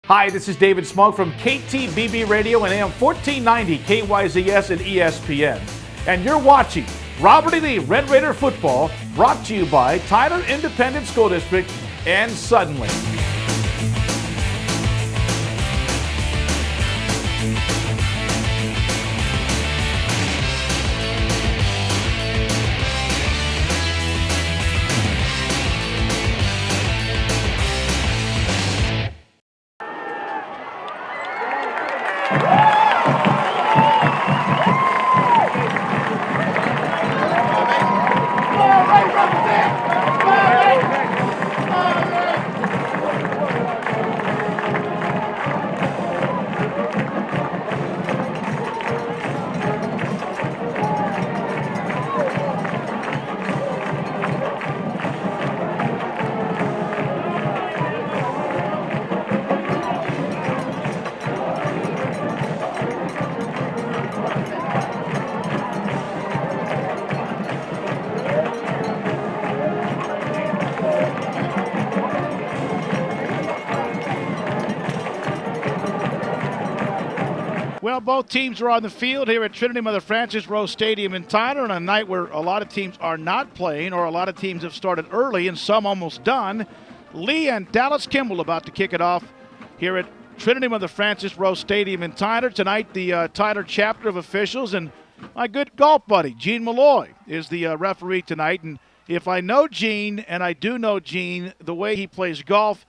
Hi, this is David Smoke from KTBB Radio and AM 1490 KYZS and ESPN. And you're watching Robert E. Lee Red Raider Football, brought to you by Tyler Independent School District and Suddenly. Well, both teams are on the field here at Trinity Mother Frances Rose Stadium in Tyler on a night where a lot of teams are not playing, or a lot of teams have started early and some almost done. Lee and Dallas Kimball about to kick it off here at Trinity Mother Frances Rose Stadium in Tyler. Tonight, the Tyler chapter of officials and my good golf buddy, Gene Malloy, is the referee tonight. And if I know Gene, and I do know Gene, the way he plays golf,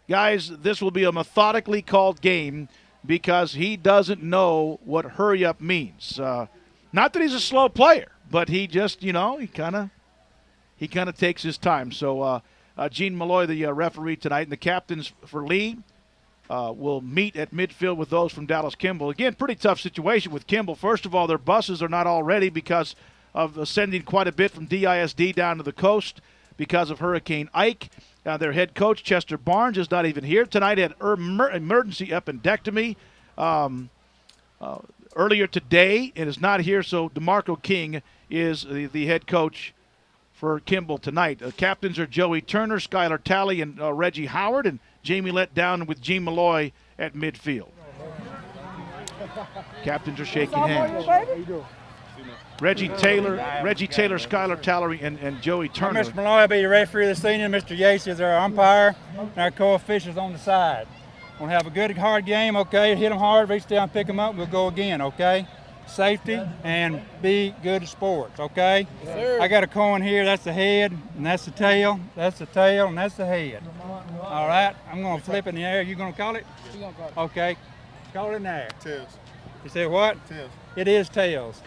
guys, this will be a methodically called game, because he doesn't know what hurry up means. Not that he's a slow player, but he just, he kind of takes his time. So Gene Malloy, the referee tonight, and the captains for Lee will meet at midfield with those from Dallas Kimball. Again, pretty tough situation with Kimball. First of all, their buses are not all ready because of sending quite a bit from DISD down to the coast because of Hurricane Ike. Their head coach, Chester Barnes, is not even here tonight. He had emergency appendectomy earlier today and is not here. So DeMarco King is the head coach for Kimball tonight. Captains are Joey Turner, Skylar Talley, and Reggie Howard, and Jamie let down with Gene Malloy at midfield. Captains are shaking hands. Reggie Taylor, Skylar Talley, and Joey Turner. Mr. Malloy will be the referee this evening. Mr. Yates is our umpire, and our co-officials on the side. We're going to have a good, hard game, okay? Hit them hard, reach down, pick them up, we'll go again, okay? Safety and be good at sports, okay? Yes, sir. I got a coin here. That's the head, and that's the tail. That's the tail, and that's the head. All right? I'm going to flip it in the air. You going to call it? Okay. Call it in the air. Tails. You say what? Tails. It is tails.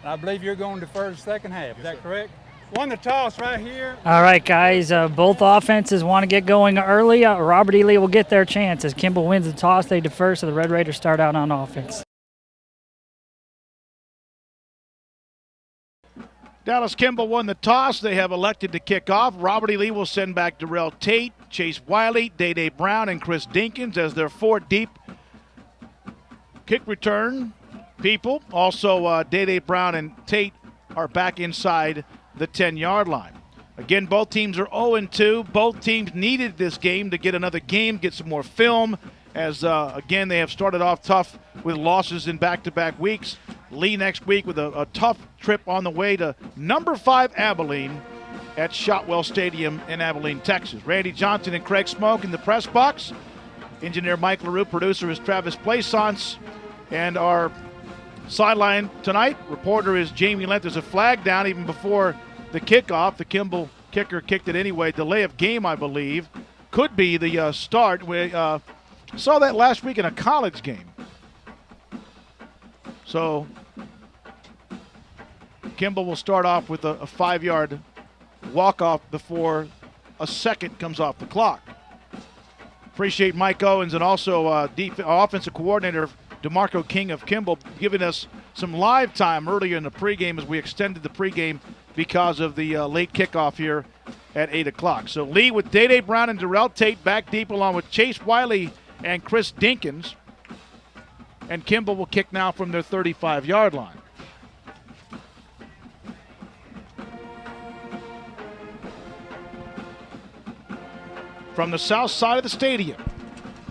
I believe you're going to defer the second half. Is that correct? Won the toss right here. All right, guys. Both offenses want to get going early. Robert E. Lee will get their chance. As Kimball wins the toss, they defer, so the Red Raiders start out on offense. Dallas Kimball won the toss. They have elected to kick off. Robert E. Lee will send back Darrell Tate, Chase Wiley, Day Brown, and Chris Dinkins as their four deep kick return people. Also, Day Brown and Tate are back inside the 10-yard line. Again, both teams are 0-2. Both teams needed this game to get another game, get some more film, as, again, they have started off tough with losses in back-to-back weeks. Lee next week with a tough trip on the way to number 5 Abilene at Shotwell Stadium in Abilene, Texas. Randy Johnson and Craig Smoke in the press box. Engineer Mike LaRue, producer is Travis Plaisance, and our sideline tonight, reporter is Jamie Lent. There's a flag down even before the kickoff. The Kimball kicker kicked it anyway. Delay of game, I believe, could be the start. We saw that last week in a college game. So Kimball will start off with a 5-yard walk-off before a second comes off the clock. Appreciate Mike Owens and also offensive coordinator DeMarco King of Kimball giving us some live time earlier in the pregame as we extended the pregame because of the late kickoff here at 8 o'clock. So Lee with Day Brown and Darrell Tate back deep along with Chase Wiley and Chris Dinkins. And Kimball will kick now from their 35-yard line. From the south side of the stadium,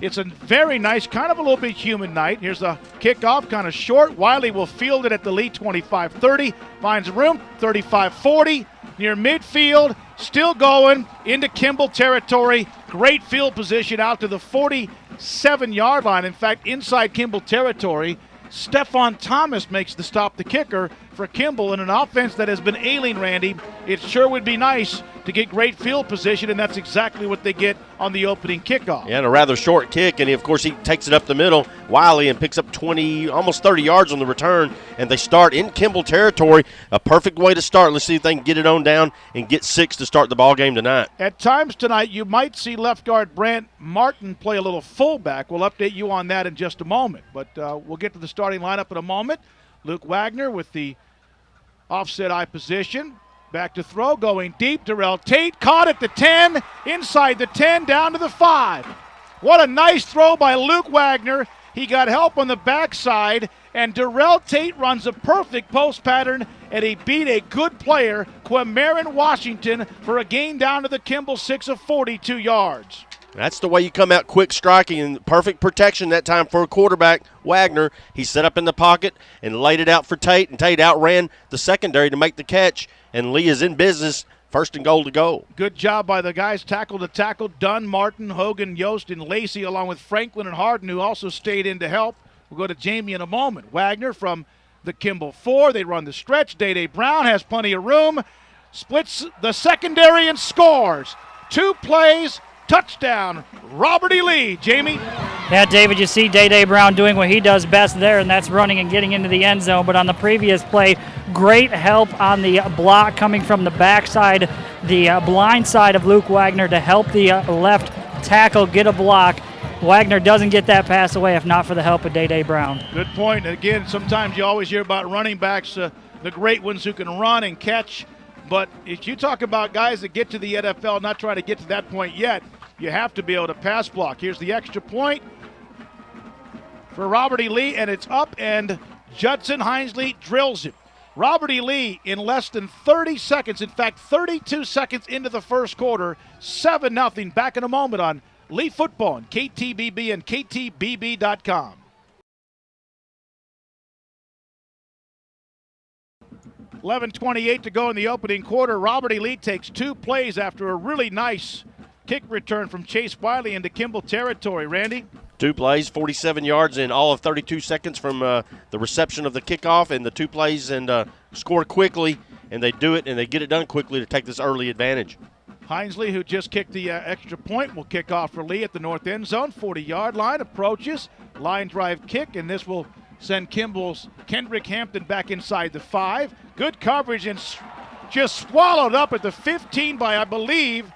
It's a very nice, kind of a little bit humid night. Here's a kickoff, kind of short. Wiley will field it at the Lee 25-30. Finds room, 35-40. Near midfield, still going into Kimball territory. Great field position out to the 47-yard line. In fact, inside Kimball territory, Stephon Thomas makes the stop, the kicker for Kimball. In an offense that has been ailing, Randy, it sure would be nice to get great field position, and that's exactly what they get on the opening kickoff. Yeah, and a rather short kick, and of course he takes it up the middle, Wiley, and picks up 20, almost 30 yards on the return, and they start in Kimball territory. A perfect way to start. Let's see if they can get it on down and get 6 to start the ball game tonight. At times tonight, you might see left guard Brant Martin play a little fullback. We'll update you on that in just a moment, but we'll get to the starting lineup in a moment. Luke Wagner with the offset eye position. Back to throw, going deep. Darrell Tate caught at the 10, inside the 10, down to the 5. What a nice throw by Luke Wagner. He got help on the backside, and Darrell Tate runs a perfect post pattern, and he beat a good player, Quamarin Washington, for a gain down to the Kimball 6 of 42 yards. That's the way you come out quick striking, and perfect protection that time for a quarterback, Wagner. He set up in the pocket and laid it out for Tate, and Tate outran the secondary to make the catch, and Lee is in business, 1st and goal to go. Good job by the guys tackle to tackle. Dunn, Martin, Hogan, Yost, and Lacey, along with Franklin and Harden, who also stayed in to help. We'll go to Jamie in a moment. Wagner from the Kimball 4. They run the stretch. Day Brown has plenty of room. Splits the secondary and scores. 2 plays. Touchdown, Robert E. Lee. Jamie? Yeah, David, you see Day Brown doing what he does best there, and that's running and getting into the end zone. But on the previous play, great help on the block coming from the backside, the blind side of Luke Wagner to help the left tackle get a block. Wagner doesn't get that pass away if not for the help of Day Brown. Good point. Again, sometimes you always hear about running backs, the great ones who can run and catch. But if you talk about guys that get to the NFL, not trying to get to that point yet, you have to be able to pass block. Here's the extra point for Robert E. Lee, and it's up, and Judson Hinesley drills it. Robert E. Lee in less than 30 seconds, in fact 32 seconds into the first quarter, 7-0. Back in a moment on Lee Football and KTBB and KTBB.com. $11:28 to go in the opening quarter. Robert E. Lee takes 2 plays after a really nice kick return from Chase Wiley into Kimball territory. Randy? 2 plays, 47 yards in all of 32 seconds from the reception of the kickoff, and the 2 plays and score quickly, and they do it, and they get it done quickly to take this early advantage. Hinesley, who just kicked the extra point, will kick off for Lee at the north end zone. 40-yard line, approaches, line drive kick, and this will send Kimball's Kendrick Hampton back inside the 5. Good coverage and just swallowed up at the 15 by, I believe,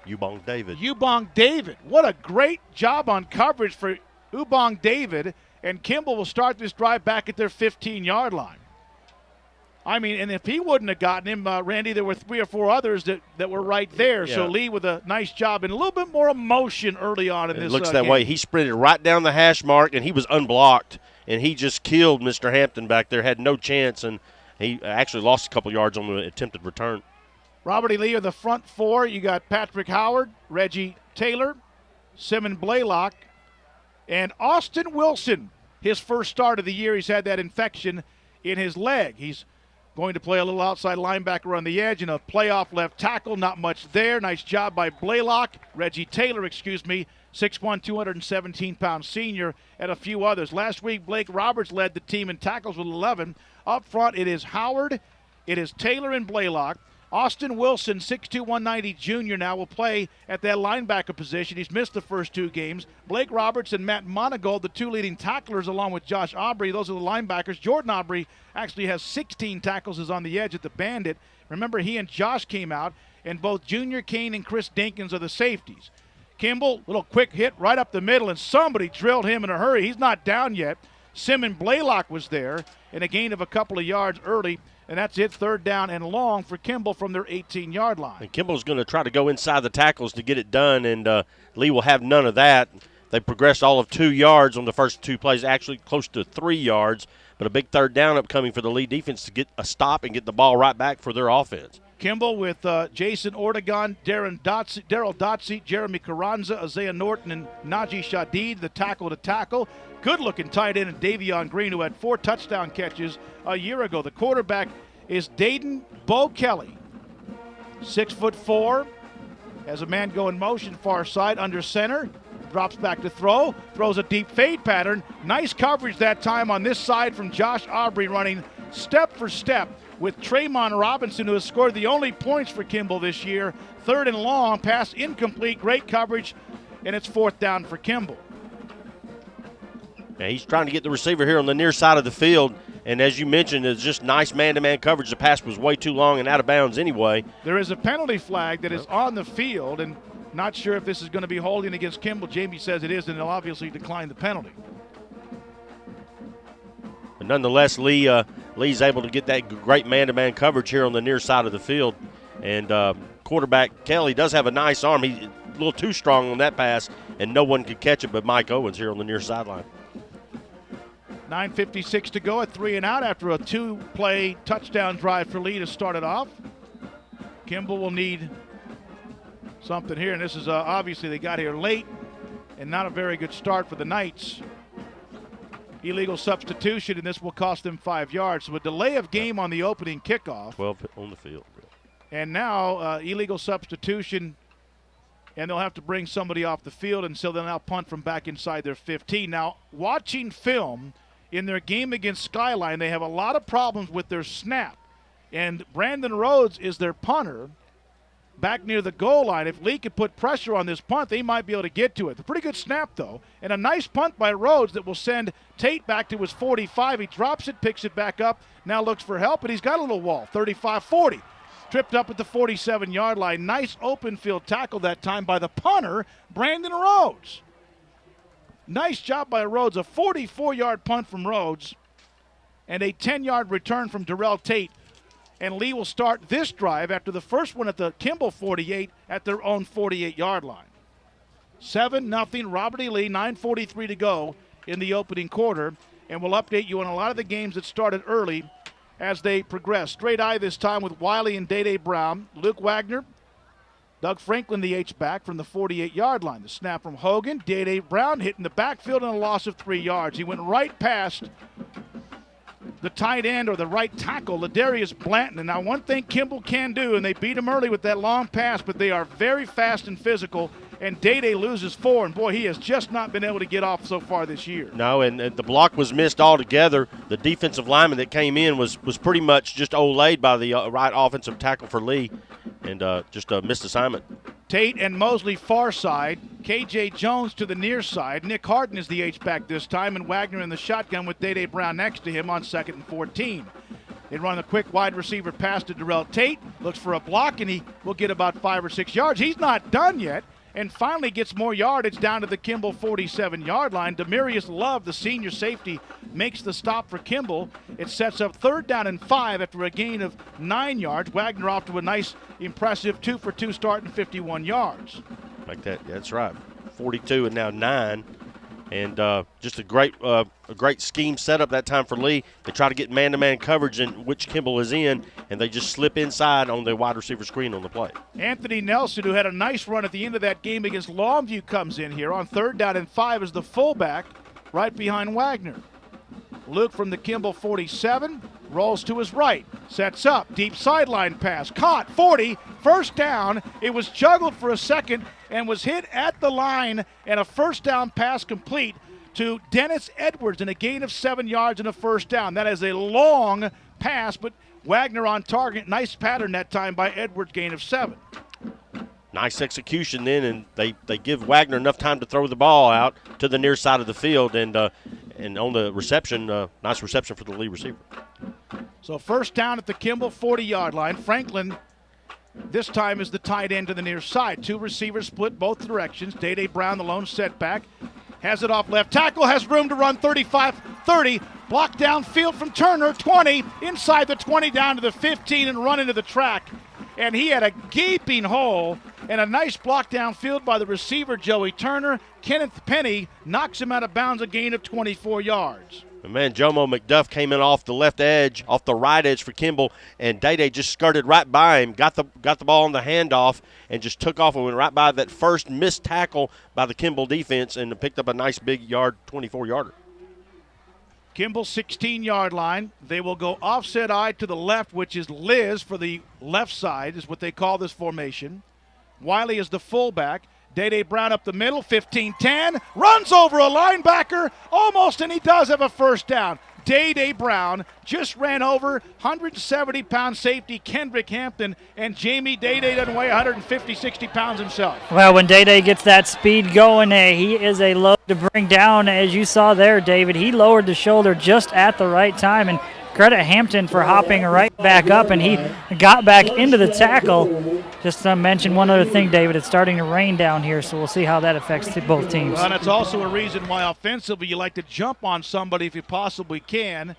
Ubong David. Ubong David. What a great job on coverage for Ubong David, and Kimball will start this drive back at their 15-yard line. I mean, and if he wouldn't have gotten him, Randy, there were 3 or 4 others that were right there. Yeah. So Lee with a nice job and a little bit more emotion early on in this game. It looks that way. He sprinted right down the hash mark, and he was unblocked, and he just killed Mr. Hampton back there, had no chance, and he actually lost a couple yards on the attempted return. Robert E. Lee are the front 4. You got Patrick Howard, Reggie Taylor, Simon Blaylock, and Austin Wilson. His first start of the year, he's had that infection in his leg. He's going to play a little outside linebacker on the edge and a playoff left tackle. Not much there. Nice job by Reggie Taylor, 6'1", 217-pound senior, and a few others. Last week, Blake Roberts led the team in tackles with 11. Up front, it is Howard, it is Taylor and Blaylock. Austin Wilson, 6'2", 190 junior now, will play at that linebacker position. He's missed the first 2 games. Blake Roberts and Matt Monagold, the 2 leading tacklers, along with Josh Aubrey. Those are the linebackers. Jordan Aubrey actually has 16 tackles, is on the edge at the Bandit. Remember, he and Josh came out, and both Junior Kane and Chris Dinkins are the safeties. Kimball, little quick hit right up the middle, and somebody drilled him in a hurry. He's not down yet. Simon Blaylock was there, and a gain of a couple of yards early. And that's it, 3rd down and long for Kimball from their 18-yard line. And Kimball's going to try to go inside the tackles to get it done, and Lee will have none of that. They progressed all of 2 yards on the first 2 plays, actually close to 3 yards, but a big 3rd down upcoming for the Lee defense to get a stop and get the ball right back for their offense. Kimball with Jason Ortegon, Daryl Dotsey, Jeremy Carranza, Isaiah Norton, and Najee Shadid, the tackle to tackle. Good-looking tight end, and Davion Green, who had 4 touchdown catches a year ago. The quarterback is Dayton Bo Kelly, 6'4", has a man go in motion far side under center, drops back to throw, throws a deep fade pattern. Nice coverage that time on this side from Josh Aubrey, running step for step with Traymon Robinson, who has scored the only points for Kimball this year. 3rd and long, pass incomplete, great coverage, and it's 4th down for Kimball. Yeah, he's trying to get the receiver here on the near side of the field, and as you mentioned, it's just nice man-to-man coverage. The pass was way too long and out of bounds anyway. There is a penalty flag that is on the field, and not sure if this is going to be holding against Kimball. Jamie says it is, and they'll obviously decline the penalty. But nonetheless, Lee's able to get that great man-to-man coverage here on the near side of the field. And quarterback Kelly does have a nice arm. He's a little too strong on that pass, and no one could catch it but Mike Owens here on the near sideline. 9:56 to go, a 3-and-out after a 2-play touchdown drive for Lee to start it off. Kimball will need something here, and this is obviously they got here late and not a very good start for the Knights. Illegal substitution, and this will cost them 5 yards. So a delay of game on the opening kickoff. 12 on the field. And now illegal substitution, and they'll have to bring somebody off the field, and so they'll now punt from back inside their 15. Now, watching film in their game against Skyline, they have a lot of problems with their snap. And Brandon Rhodes is their punter back near the goal line. If Lee could put pressure on this punt, they might be able to get to it. A pretty good snap, though, and a nice punt by Rhodes that will send Tate back to his 45. He drops it, picks it back up, now looks for help, and he's got a little wall, 35-40. Tripped up at the 47-yard line. Nice open field tackle that time by the punter, Brandon Rhodes. Nice job by Rhodes. A 44-yard punt from Rhodes and a 10-yard return from Darrell Tate. And Lee will start this drive after the first one at the Kimball 48 at their own 48-yard line. 7-0, Robert E. Lee, 9:43 to go in the opening quarter. And we'll update you on a lot of the games that started early as they progress. Straight eye this time with Wiley and Day Brown. Luke Wagner, Doug Franklin, the H-back from the 48-yard line. The snap from Hogan. Day Brown hitting the backfield and a loss of 3 yards. He went right past the tight end or the right tackle, Ladarius Blanton. And now one thing Kimball can do, and they beat him early with that long pass, but they are very fast and physical, and Day loses 4, and boy, he has just not been able to get off so far this year. No, and the block was missed altogether. The defensive lineman that came in was pretty much just olayed by the right offensive tackle for Lee, and just a missed assignment. Tate and Mosley far side. K.J. Jones to the near side. Nick Harden is the H-back this time, and Wagner in the shotgun with Day Brown next to him on 2nd and 14. They run a quick wide receiver pass to Darrell Tate. Looks for a block, and he will get about 5 or 6 yards. He's not done yet, and finally gets more yardage down to the Kimball 47-yard line. Demarius Love, the senior safety, makes the stop for Kimball. It sets up 3rd down and 5 after a gain of 9 yards. Wagner off to a nice, impressive 2-for-2 start and 51 yards. Like that, that's right. 42 and now 9. And just a great scheme setup that time for Lee. They try to get man-to-man coverage, in which Kimball is in, and they just slip inside on the wide receiver screen on the play. Anthony Nelson, who had a nice run at the end of that game against Longview, comes in here on 3rd down and 5 as the fullback right behind Wagner. Luke from the Kimball 47 rolls to his right, sets up, deep sideline pass, caught, 40, 1st down. It was juggled for a second and was hit at the line, and a 1st down pass complete to Dennis Edwards, and a gain of 7 yards and a 1st down. That is a long pass, but Wagner on target. Nice pattern that time by Edwards, gain of 7. Nice execution then, and they give Wagner enough time to throw the ball out to the near side of the field, and on the reception, nice reception for the Lee receiver. So 1st down at the Kimball 40-yard line. Franklin this time is the tight end to the near side. 2 receivers split both directions. Day Brown, the lone setback, has it off left tackle, has room to run 35-30. Blocked downfield from Turner, 20, inside the 20 down to the 15 and run into the track. And he had a gaping hole and a nice block downfield by the receiver, Joey Turner. Kenneth Penny knocks him out of bounds, a gain of 24 yards. And man, Jomo McDuff came in off the left edge, off the right edge for Kimball, and Day just skirted right by him, got the ball on the handoff, and just took off and went right by that first missed tackle by the Kimball defense and picked up a nice big 24-yarder. Kimball 16-yard line. They will go offset eye to the left, which is Liz for the left side, is what they call this formation. Wiley is the fullback. Day Brown up the middle, 15-10, runs over a linebacker, almost, and he does have a first down. Day Brown just ran over 170-pound safety Kendrick Hampton, and Jamie Day doesn't weigh 150, 60 pounds himself. Well, when Day gets that speed going, he is a load to bring down. As you saw there, David, he lowered the shoulder just at the right time, and credit Hampton for hopping right back up, and he got back into the tackle. Just to mention one other thing, David, it's starting to rain down here, so we'll see how that affects both teams. Well, and it's also a reason why offensively you like to jump on somebody if you possibly can.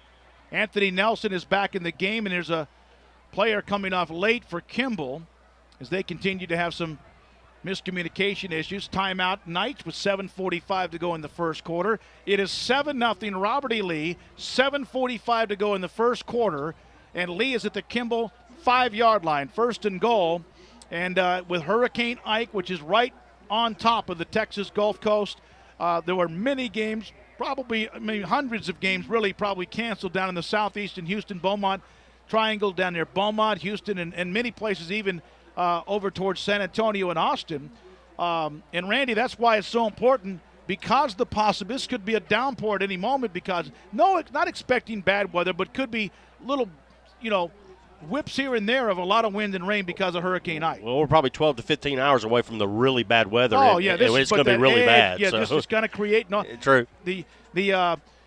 Anthony Nelson is back in the game, and there's a player coming off late for Kimball as they continue to have some miscommunication issues. Timeout Knights with 7:45 to go in the first quarter. It is 7-0 Robert E. Lee, 7:45 to go in the first quarter, and Lee is at the Kimball 5-yard line, first and goal. And with Hurricane Ike, which is right on top of the Texas Gulf Coast, there were many games, probably hundreds of games really probably canceled down in the southeast in Houston, Beaumont Triangle down there, Beaumont, Houston, and many places even over towards San Antonio and Austin. And Randy, that's why it's so important, because this could be a downpour at any moment, because not expecting bad weather, but could be little, whips here and there of a lot of wind and rain because of Hurricane Ike. Well, we're probably 12 to 15 hours away from the really bad weather. Oh, yeah. It's going to be really bad. Yeah, so. this is going to create True.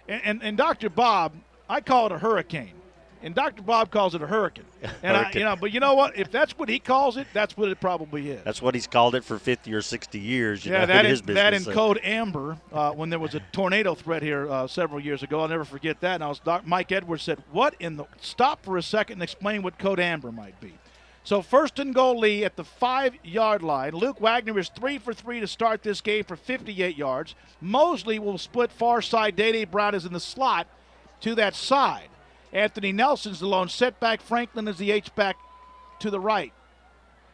And Dr. Bob, I call it a hurricane. And Dr. Bob calls it a hurricane. And but you know what? If that's what he calls it, that's what it probably is. That's what he's called it for 50 or 60 years. That his business. That in code amber, when there was a tornado threat here several years ago. I'll never forget that. And Mike Edwards said, stop for a second and explain what code amber might be. So first and goal Lee at the 5-yard line. Luke Wagner is 3 for 3 to start this game for 58 yards. Mosley will split far side. Day Brown is in the slot to that side. Anthony Nelson's the lone setback. Franklin is the H-back to the right.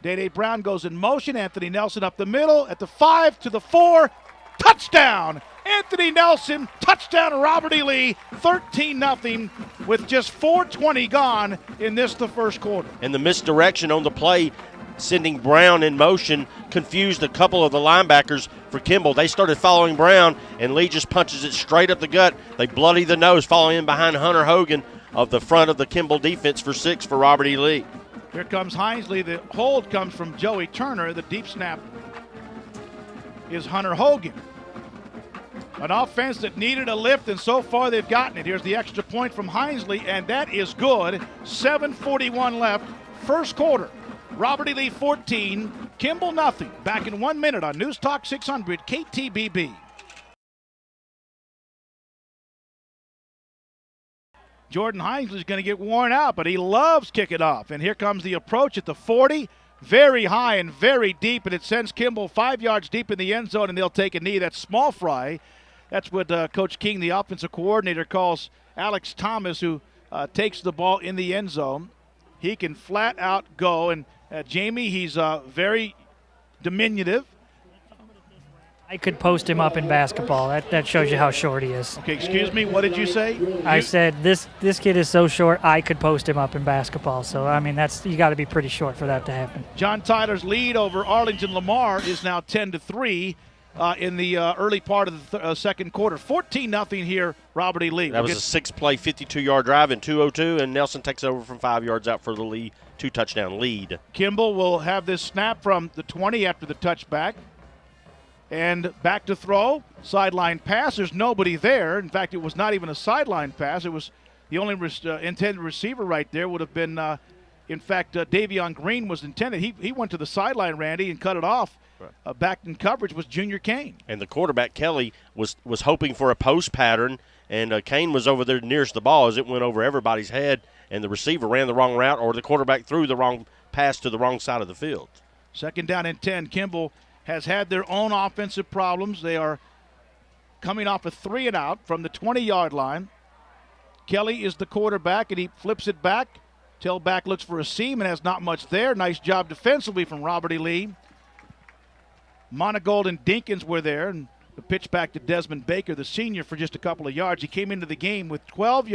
Day Brown goes in motion. Anthony Nelson up the middle at the 5 to the 4. Touchdown! Anthony Nelson, touchdown Robert E. Lee, 13-0 with just 4:20 gone in the first quarter. And the misdirection on the play, sending Brown in motion, confused a couple of the linebackers for Kimball. They started following Brown, and Lee just punches it straight up the gut. They bloody the nose, following in behind Hunter Hogan of the front of the Kimball defense for 6 for Robert E. Lee. Here comes Hinesley. The hold comes from Joey Turner. The deep snap is Hunter Hogan. An offense that needed a lift, and so far they've gotten it. Here's the extra point from Hinesley, and that is good. 7:41 left, first quarter. Robert E. Lee 14, Kimball nothing. Back in 1 minute on News Talk 600 KTBB. Jordan Hinesley is going to get worn out, but he loves kicking off. And here comes the approach at the 40. Very high and very deep, and it sends Kimball 5 yards deep in the end zone, and they'll take a knee. That's small fry. That's what Coach King, the offensive coordinator, calls Alex Thomas, who takes the ball in the end zone. He can flat out go. And Jamie, he's very diminutive. I could post him up in basketball. That shows you how short he is. Okay, excuse me. What did you say? I said this kid is so short, I could post him up in basketball. So, I mean, you got to be pretty short for that to happen. John Tyler's lead over Arlington Lamar is now 10-3 in the early part of the second quarter. 14-0 here, Robert E. Lee. That was a 6-play, 52-yard drive in 2:02, and Nelson takes over from 5 yards out for the Lee 2-touchdown lead. Kimball will have this snap from the 20 after the touchback. And back to throw, sideline pass. There's nobody there. In fact, it was not even a sideline pass. It was the only intended receiver right there would have been, in fact, Davion Green was intended. He went to the sideline, Randy, and cut it off. Right. Back in coverage was Junior Kane. And the quarterback, Kelly, was hoping for a post pattern, and Kane was over there nearest the ball as it went over everybody's head, and the receiver ran the wrong route, or the quarterback threw the wrong pass to the wrong side of the field. Second down and 10. Kimball has had their own offensive problems. They are coming off a 3-and-out from the 20-yard line. Kelly is the quarterback, and he flips it back. Tailback looks for a seam and has not much there. Nice job defensively from Robert E. Lee. Monagold and Dinkins were there, and the pitch back to Desmond Baker, the senior, for just a couple of yards. He came into the game with 12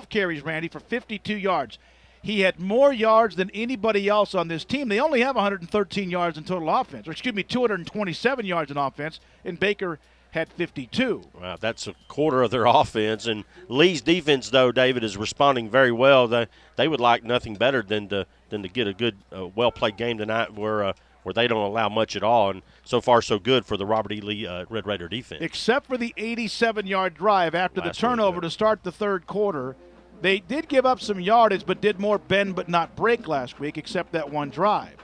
carries, Randy, for 52 yards. He had more yards than anybody else on this team. They only have 113 yards in total offense, or 227 yards in offense, and Baker had 52. Wow, that's a quarter of their offense. And Lee's defense, though, David, is responding very well. They would like nothing better than to get a good, well-played game tonight where they don't allow much at all. And so far, so good for the Robert E. Lee Red Raider defense. Except for the 87-yard drive after the turnover to start the third quarter. They did give up some yardage, but did more bend but not break last week, except that one drive.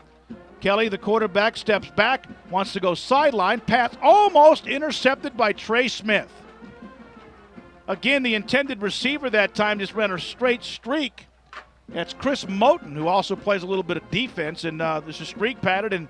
Kelly, the quarterback, steps back, wants to go sideline. Pass almost intercepted by Trey Smith. Again, the intended receiver that time just ran a straight streak. That's Chris Moten, who also plays a little bit of defense, and there's a streak pattern, and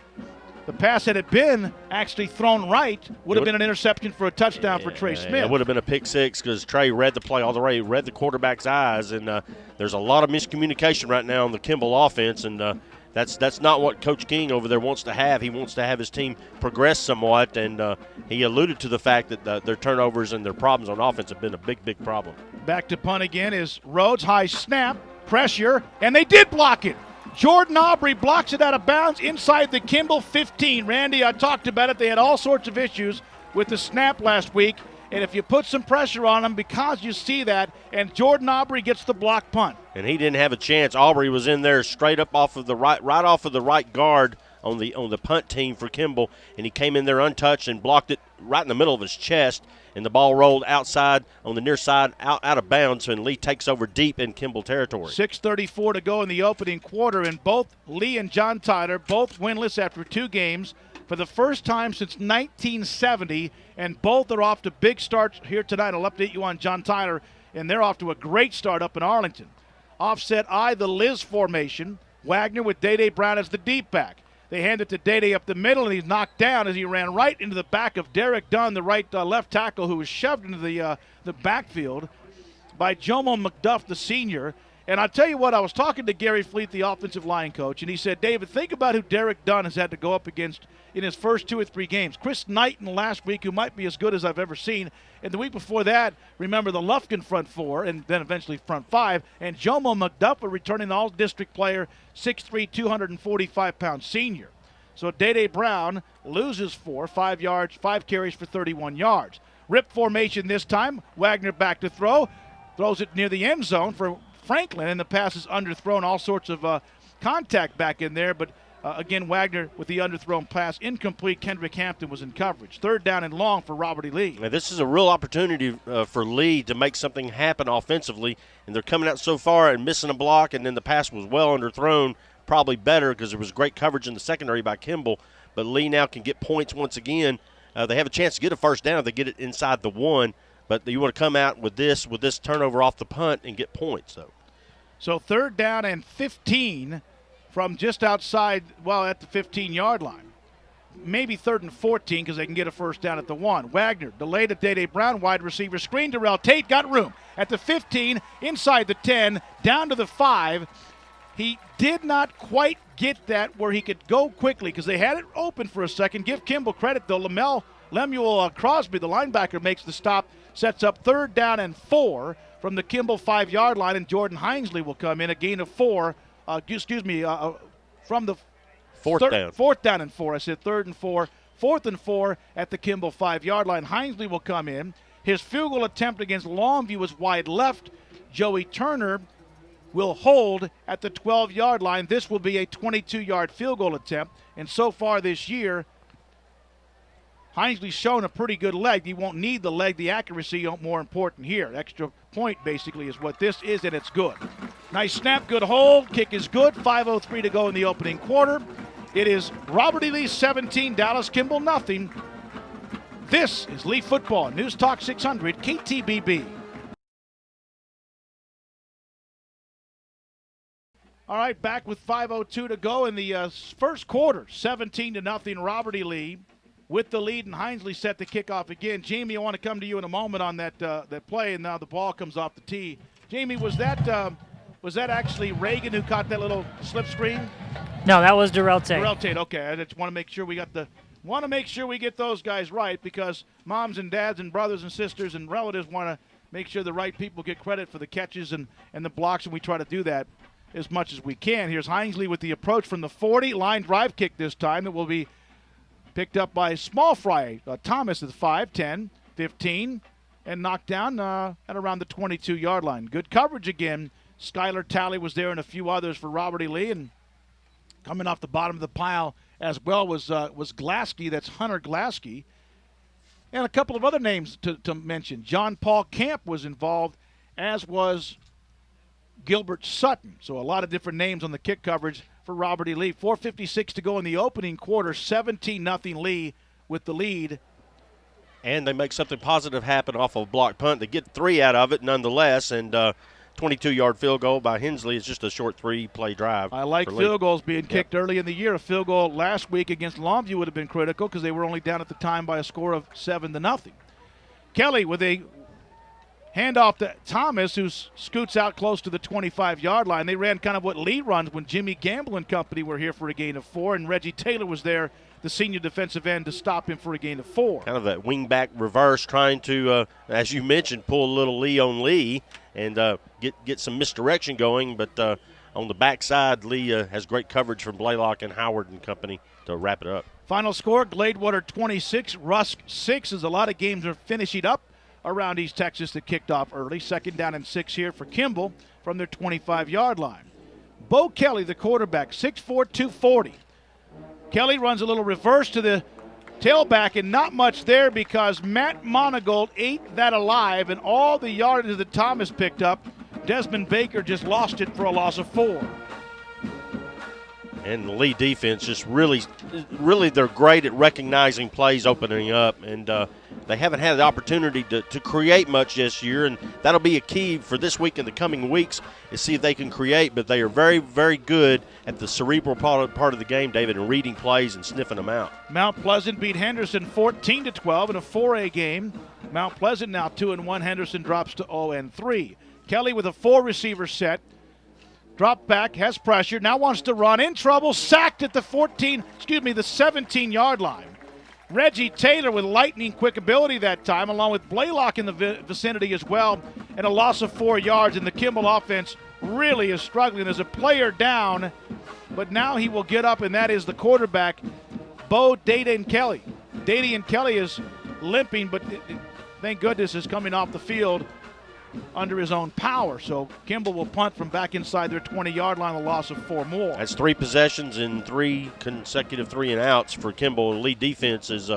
the pass, had it been actually thrown right, would have been an interception for a touchdown for Trey Smith. It would have been a pick six because Trey read the play all the way, read the quarterback's eyes, and there's a lot of miscommunication right now on the Kimball offense, and that's not what Coach King over there wants to have. He wants to have his team progress somewhat, and he alluded to the fact that their turnovers and their problems on offense have been a big, big problem. Back to punt again is Rhodes, high snap, pressure, and they did block it. Jordan Aubrey blocks it out of bounds inside the Kimball 15. Randy, I talked about it. They had all sorts of issues with the snap last week, and if you put some pressure on them, because you see that, and Jordan Aubrey gets the block punt. And he didn't have a chance. Aubrey was in there straight up off of the right off of the right guard on the punt team for Kimball, and he came in there untouched and blocked it right in the middle of his chest, and the ball rolled outside on the near side out of bounds, and Lee takes over deep in Kimball territory. 6:34 to go in the opening quarter, and both Lee and John Tyler, both winless after 2 games for the first time since 1970, and both are off to big starts here tonight. I'll update you on John Tyler, and they're off to a great start up in Arlington. Offset I, the Liz formation. Wagner with Day Brown as the deep back. They hand it to Day up the middle, and he's knocked down as he ran right into the back of Derek Dunn, the right left tackle, who was shoved into the backfield by Jomo McDuff, the senior. And I'll tell you what, I was talking to Gary Fleet, the offensive line coach, and he said, David, think about who Derek Dunn has had to go up against in his first 2 or 3 games. Chris Knighton last week, who might be as good as I've ever seen. And the week before that, remember the Lufkin front 4 and then eventually front 5. And Jomo McDuff, a returning all-district player, 6'3", 245-pound senior. So Day Brown loses 5 carries for 31 yards. Rip formation this time. Wagner back to throw. Throws it near the end zone for Franklin, and the pass is underthrown. All sorts of contact back in there, but again, Wagner with the underthrown pass incomplete. Kendrick Hampton was in coverage. 3rd down and long for Robert E. Lee. Now, this is a real opportunity for Lee to make something happen offensively, and they're coming out so far and missing a block, and then the pass was well underthrown, probably better because there was great coverage in the secondary by Kimball, but Lee now can get points once again. They have a chance to get a first down if they get it inside the 1, but you want to come out with this turnover off the punt and get points, though. So 3rd down and 15 from just outside, at the 15-yard line. Maybe 3rd and 14 because they can get a first down at the 1. Wagner delayed at Day Brown, wide receiver screen. Darrell Tate got room at the 15, inside the 10, down to the 5. He did not quite get that where he could go quickly because they had it open for a second. Give Kimball credit, though. Lemuel Crosby, the linebacker, makes the stop, sets up 3rd down and 4 from the Kimball 5-yard line, and Jordan Hinesley will come in, a gain of 4. From the 4th down. 4th down and 4. I said 3rd and 4. 4th and 4 at the Kimball 5-yard line. Hinesley will come in. His field goal attempt against Longview was wide left. Joey Turner will hold at the 12-yard line. This will be a 22-yard field goal attempt, and so far this year, Hinesley's shown a pretty good leg. He won't need the leg. The accuracy more important here. Extra point basically is what this is, and it's good. Nice snap, good hold. Kick is good. 5:03 to go in the opening quarter. It is Robert E. Lee 17, Dallas Kimball nothing. This is Lee Football, News Talk 600 KTBB. All right, back with 5:02 to go in the first quarter. 17-0, Robert E. Lee with the lead, and Hinesley set the kickoff again. Jamie, I want to come to you in a moment on that play, and now the ball comes off the tee Jamie, was that actually Reagan who caught that little slip screen? No, that was Darrell Tate. Darrell Tate. Okay, I just want to make sure we get those guys right, because moms and dads and brothers and sisters and relatives want to make sure the right people get credit for the catches and the blocks, and we try to do that as much as we can. Here's Hinesley with the approach from the 40, line drive kick this time that will be picked up by small fry Thomas at the 5, 10, 15, and knocked down at around the 22-yard line. Good coverage again. Skylar Talley was there and a few others for Robert E. Lee, and coming off the bottom of the pile as well was Glasky. That's Hunter Glasky. And a couple of other names to mention. John Paul Camp was involved, as was Gilbert Sutton. So a lot of different names on the kick coverage for Robert E. Lee. 4:56 to go in the opening quarter. 17-0 Lee with the lead. And they make something positive happen off of a block punt. They get 3 out of it nonetheless, and 22-yard field goal by Hensley is just a short 3-play drive. I like field goals being kicked early in the year. A field goal last week against Longview would have been critical because they were only down at the time by a score of 7-0. Kelly with a handoff to Thomas, who scoots out close to the 25-yard line. They ran kind of what Lee runs when Jimmy Gamble and company were here for a gain of 4, and Reggie Taylor was there, the senior defensive end, to stop him for a gain of 4. Kind of that wing-back reverse, trying to, as you mentioned, pull a little Lee on Lee and get some misdirection going. But on the backside, Lee has great coverage from Blaylock and Howard and company to wrap it up. Final score, Gladewater 26, Rusk 6, as a lot of games are finishing up around East Texas that kicked off early. 2nd down and 6 here for Kimball from their 25-yard line. Bo Kelly, the quarterback, 6'4", 240. Kelly runs a little reverse to the tailback, and not much there because Matt Monagold ate that alive, and all the yardage that Thomas picked up, Desmond Baker just lost it for a loss of 4. And the Lee defense just really they're great at recognizing plays opening up, and they haven't had the opportunity to create much this year, and that'll be a key for this week and the coming weeks, is see if they can create. But they are very, very good at the cerebral part of the game, David, and reading plays and sniffing them out. Mount Pleasant beat Henderson 14-12 in a 4A game. Mount Pleasant now 2-1. Henderson drops to 0-3. Kelly with a 4-receiver set. Drop back, has pressure, now wants to run, in trouble, sacked at the 17-yard line. Reggie Taylor with lightning quick ability that time, along with Blaylock in the vicinity as well, and a loss of 4 yards. And the Kimball offense really is struggling. There's a player down, but now he will get up, and that is the quarterback, Bo Dayton Kelly. Dayton Kelly is limping, but thank goodness is coming off the field under his own power. So Kimball will punt from back inside their 20-yard line, a loss of 4 more. That's 3 possessions and 3 consecutive 3-and-outs for Kimball. The lead defense is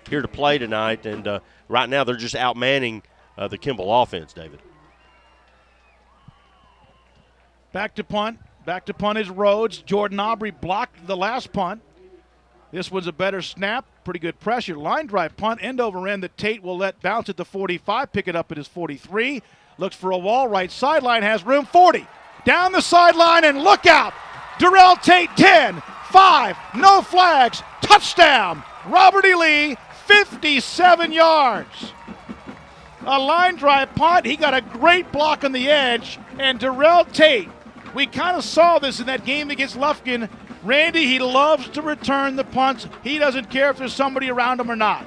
here to play tonight, and right now they're just outmanning the Kimball offense, David. Back to punt is Rhodes. Jordan Aubrey blocked the last punt. This was a better snap, pretty good pressure. Line drive punt, end over end that Tate will let bounce at the 45, pick it up at his 43. Looks for a wall, right sideline, has room, 40. Down the sideline, and look out. Darrell Tate, 10, 5, no flags, touchdown. Robert E. Lee, 57 yards. A line drive punt, he got a great block on the edge, and Darrell Tate, we kind of saw this in that game against Lufkin. Randy, he loves to return the punts. He doesn't care if there's somebody around him or not.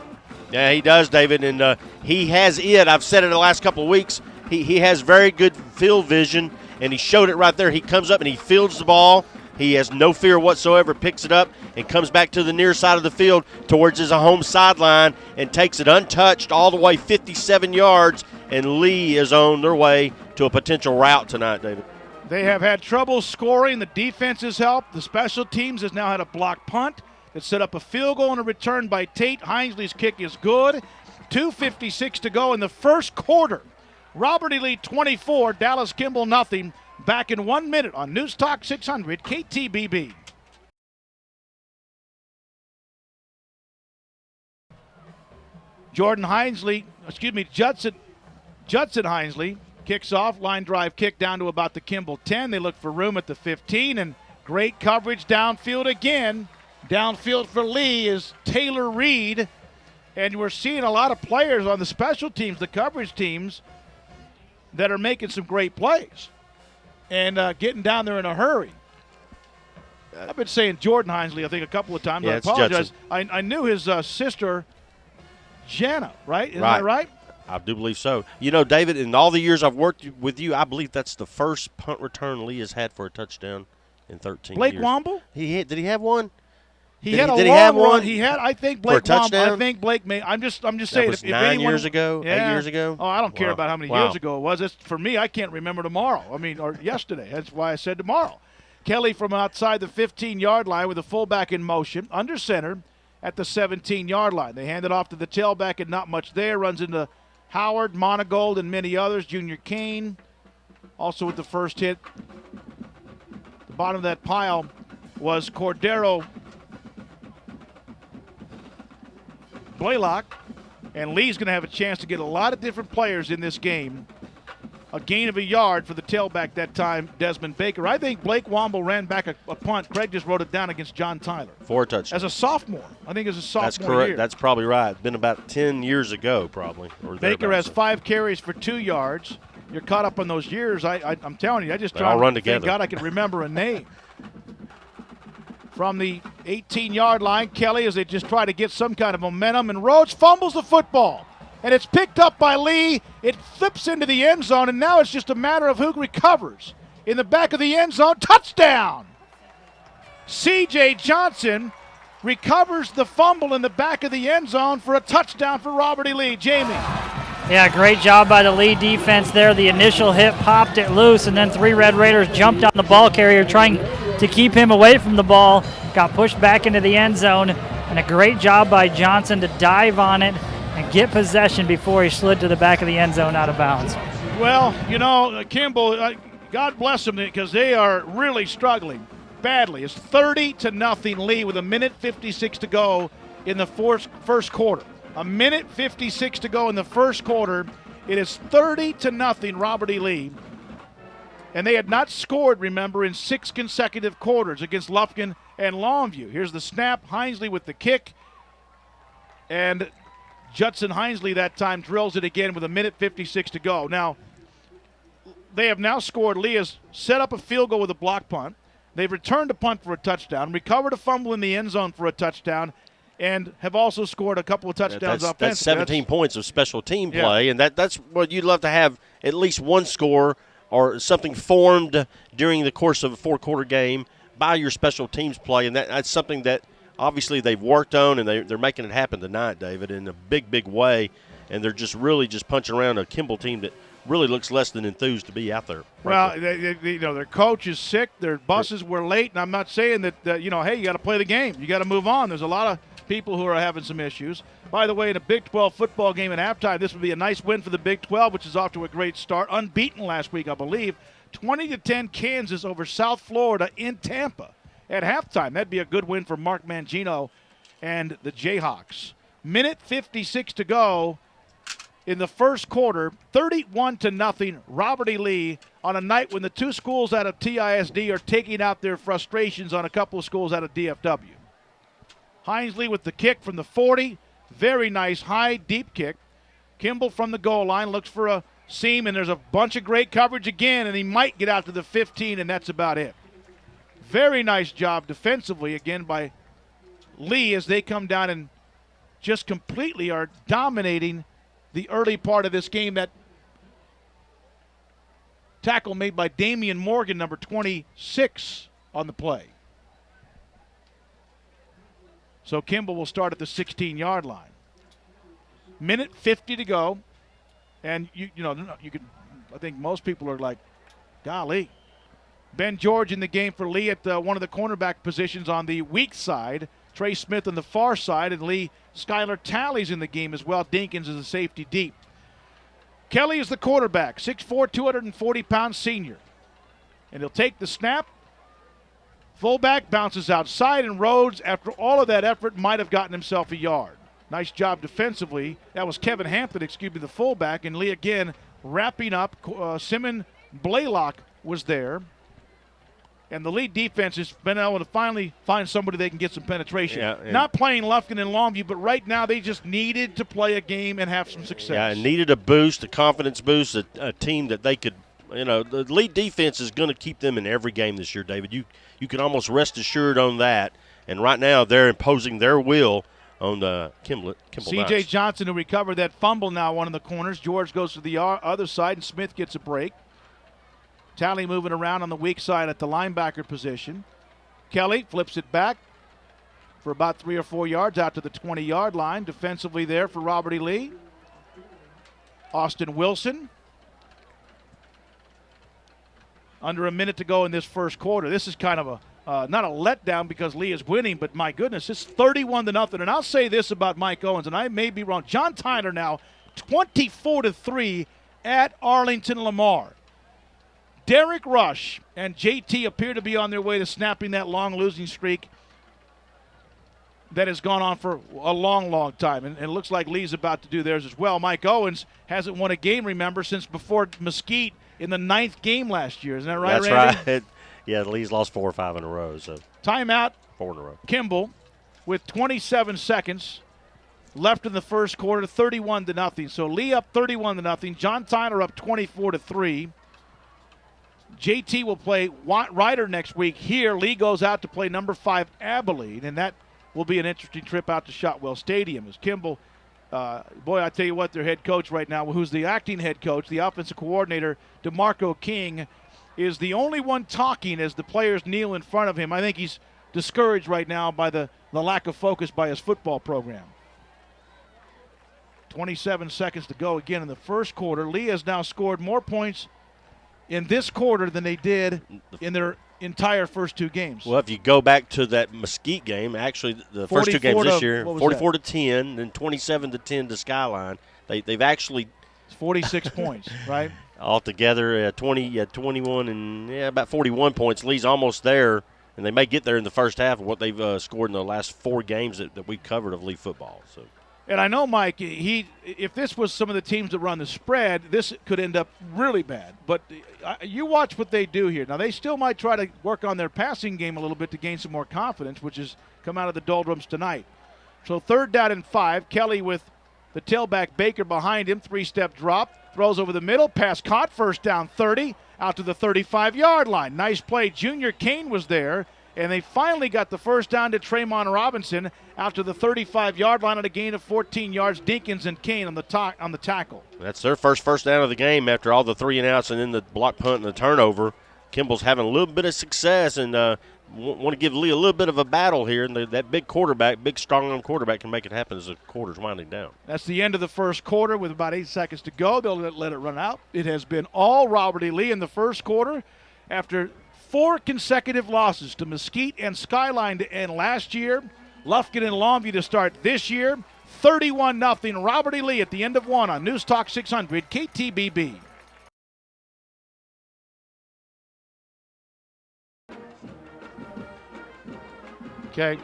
Yeah, he does, David, and he has it. I've said it the last couple of weeks. He has very good field vision, and he showed it right there. He comes up and he fields the ball. He has no fear whatsoever, picks it up, and comes back to the near side of the field towards his home sideline and takes it untouched all the way 57 yards, and Lee is on their way to a potential rout tonight, David. They have had trouble scoring. The defense has helped. The special teams has now had a block punt that set up a field goal and a return by Tate. Hinesley's kick is good. 2:56 to go in the first quarter. Robert E. Lee 24, Dallas Kimball nothing. Back in 1 minute on News Talk 600 KTBB. Judson Hinesley kicks off, line drive kick down to about the Kimball 10. They look for room at the 15, and great coverage downfield again. Downfield for Lee is Taylor Reed, and we're seeing a lot of players on the special teams, the coverage teams, that are making some great plays and getting down there in a hurry. I've been saying Jordan Hinesley, I think, a couple of times. Yeah, I it's apologize. Judson. I knew his sister, Jana, right? Isn't that right? I do believe so. You know, David, in all the years I've worked with you, I believe that's the first punt return Lee has had for a touchdown in 13 Blake years. Womble? Did he have one? He had a long run. He had, I think, Blake Womble. I think Blake may. I'm just saying. That was if 9 anyone, years ago, 8 years ago. Oh, I don't care Wow. about how many Wow. years ago it was. It's, for me, I can't remember tomorrow. Or yesterday. That's why I said tomorrow. Kelly from outside the 15-yard line with the fullback in motion, under center at the 17-yard line. They hand it off to the tailback and not much there. Runs into Howard, Monagold, and many others. Junior Kane also with the first hit. The bottom of that pile was Cordero Blaylock, and Lee's going to have a chance to get a lot of different players in this game. A gain of a yard for the tailback that time, Desmond Baker. I think Blake Womble ran back a punt. Craig just wrote it down against John Tyler. 4 touchdowns. As a sophomore. I think as a sophomore That's correct. year. That's probably right. Been about 10 years ago, probably. Or Baker has thereabouts. 5 carries for 2 yards. You're caught up on those years. I'm telling you, I just They all run thank together. God I can remember a name. From the 18-yard line, Kelly, as they just try to get some kind of momentum, and Rhodes fumbles the football. And it's picked up by Lee. It flips into the end zone, and now it's just a matter of who recovers. In the back of the end zone, touchdown! C.J. Johnson recovers the fumble in the back of the end zone for a touchdown for Robert E. Lee. Jamie. Yeah, great job by the Lee defense there. The initial hit popped it loose, and then 3 Red Raiders jumped on the ball carrier trying to keep him away from the ball. Got pushed back into the end zone, and a great job by Johnson to dive on it and get possession before he slid to the back of the end zone out of bounds. Well, you know, Kimball, God bless them because they are really struggling badly. It's 30-0 Lee with 1:56 to go in the first quarter. 1:56 to go in the first quarter. It is 30-0 Robert E. Lee. And they had not scored, remember, in 6 consecutive quarters against Lufkin and Longview. Here's the snap. Hinesley with the kick. And Judson Hinesley that time drills it again with 1:56 to go. Now, they have now scored. Lee has set up a field goal with a block punt. They've returned a punt for a touchdown, recovered a fumble in the end zone for a touchdown, and have also scored a couple of touchdowns offensively. That's 17 points of special team play, and that's what you'd love to have, at least one score or something formed during the course of a 4-quarter game by your special teams play, and that's something that obviously they've worked on, and they're making it happen tonight, David, in a big, big way, and they're just really just punching around a Kimball team that really looks less than enthused to be out there. Well, you know, their coach is sick. Their buses were late, and I'm not saying that, you know, hey, you got to play the game. You got to move on. There's a lot of people who are having some issues. By the way, in a Big 12 football game at halftime, this would be a nice win for the Big 12, which is off to a great start. Unbeaten last week, I believe. 20-10 Kansas over South Florida in Tampa at halftime. That'd be a good win for Mark Mangino and the Jayhawks. 1:56 to go in the first quarter. 31-0 Robert E. Lee on a night when the 2 schools out of TISD are taking out their frustrations on a couple of schools out of DFW. Hinesley with the kick from the 40. Very nice, high, deep kick. Kimball from the goal line looks for a seam, and there's a bunch of great coverage again, and he might get out to the 15, and that's about it. Very nice job defensively again by Lee as they come down and just completely are dominating the early part of this game. That tackle made by Damian Morgan, number 26, on the play. So Kimball will start at the 16-yard line. 1:50 to go. And, you know, you can. I think most people are like, golly. Ben George in the game for Lee at one of the cornerback positions on the weak side. Trey Smith on the far side. And Lee, Skylar Talley's in the game as well. Dinkins is a safety deep. Kelly is the quarterback, 6'4", 240-pound senior. And he'll take the snap. Fullback bounces outside, and Rhodes, after all of that effort, might have gotten himself a yard. Nice job defensively. That was Kevin Hampton, the fullback. And Lee again wrapping up. Simon Blaylock was there. And the Lee defense has been able to finally find somebody they can get some penetration. Yeah, Not playing Lufkin and Longview, but right now they just needed to play a game and have some success. Yeah, and needed a boost, a confidence boost, a team that they could, the Lee defense is going to keep them in every game this year, David. You can almost rest assured on that. And right now they're imposing their will on the Kimball C.J. Knights. Johnson, who recovered that fumble now, one of the corners. George goes to the other side, and Smith gets a break. Talley moving around on the weak side at the linebacker position. Kelly flips it back for about 3 or 4 yards out to the 20-yard line. Defensively there for Robert E. Lee. Austin Wilson. Under a minute to go in this first quarter. This is kind of a not a letdown because Lee is winning, but my goodness, it's 31-0. And I'll say this about Mike Owens, and I may be wrong. John Tyner now 24-3 at Arlington Lamar. Derek Rush and JT appear to be on their way to snapping that long losing streak that has gone on for a long, long time. And it looks like Lee's about to do theirs as well. Mike Owens hasn't won a game, remember, since before Mesquite in the 9th game last year. Isn't that right, Randy? That's right. Yeah, Lee's lost 4 or 5 in a row. So Timeout. 4 in a row. Kimball with 27 seconds left in the first quarter, 31-0. So Lee up 31-0. John Tyner up 24-3. JT will play Ryder next week here. Lee goes out to play number 5 Abilene, and that will be an interesting trip out to Shotwell Stadium. As Kimball, boy, I tell you what, their head coach right now, who's the acting head coach, the offensive coordinator, DeMarco King, is the only one talking as the players kneel in front of him. I think he's discouraged right now by the lack of focus by his football program. 27 seconds to go again in the first quarter. Lee has now scored more points in this quarter than they did in their entire first 2 games. Well, if you go back to that Mesquite game, actually the first 2 games this year, 44-10, then 27-10 to Skyline. They've actually it's 46 points, right? Altogether, 21 and about 41 points. Lee's almost there, and they may get there in the first half of what they've scored in the last 4 games that we've covered of Lee football. So. And I know, Mike, if this was some of the teams that run the spread, this could end up really bad. But you watch what they do here. Now, they still might try to work on their passing game a little bit to gain some more confidence, which has come out of the doldrums tonight. So 3rd down and 5. Kelly with the tailback Baker behind him. 3-step drop. Throws over the middle. Pass caught. First down 30. Out to the 35-yard line. Nice play. Junior Kane was there. And they finally got the first down to Traymon Robinson out to the 35-yard line at a gain of 14 yards. Dinkins and Kane on the tackle. That's their first down of the game after all the 3-and-outs and then the block punt and the turnover. Kimball's having a little bit of success and want to give Lee a little bit of a battle here. And that big quarterback, big strong-arm quarterback can make it happen as the quarter's winding down. That's the end of the first quarter with about 8 seconds to go. They'll let it run out. It has been all Robert E. Lee in the first quarter after 4 consecutive losses to Mesquite and Skyline to end last year. Lufkin and Longview to start this year. 31-0 Robert E. Lee at the end of 1 on News Talk 600 KTBB. Okay.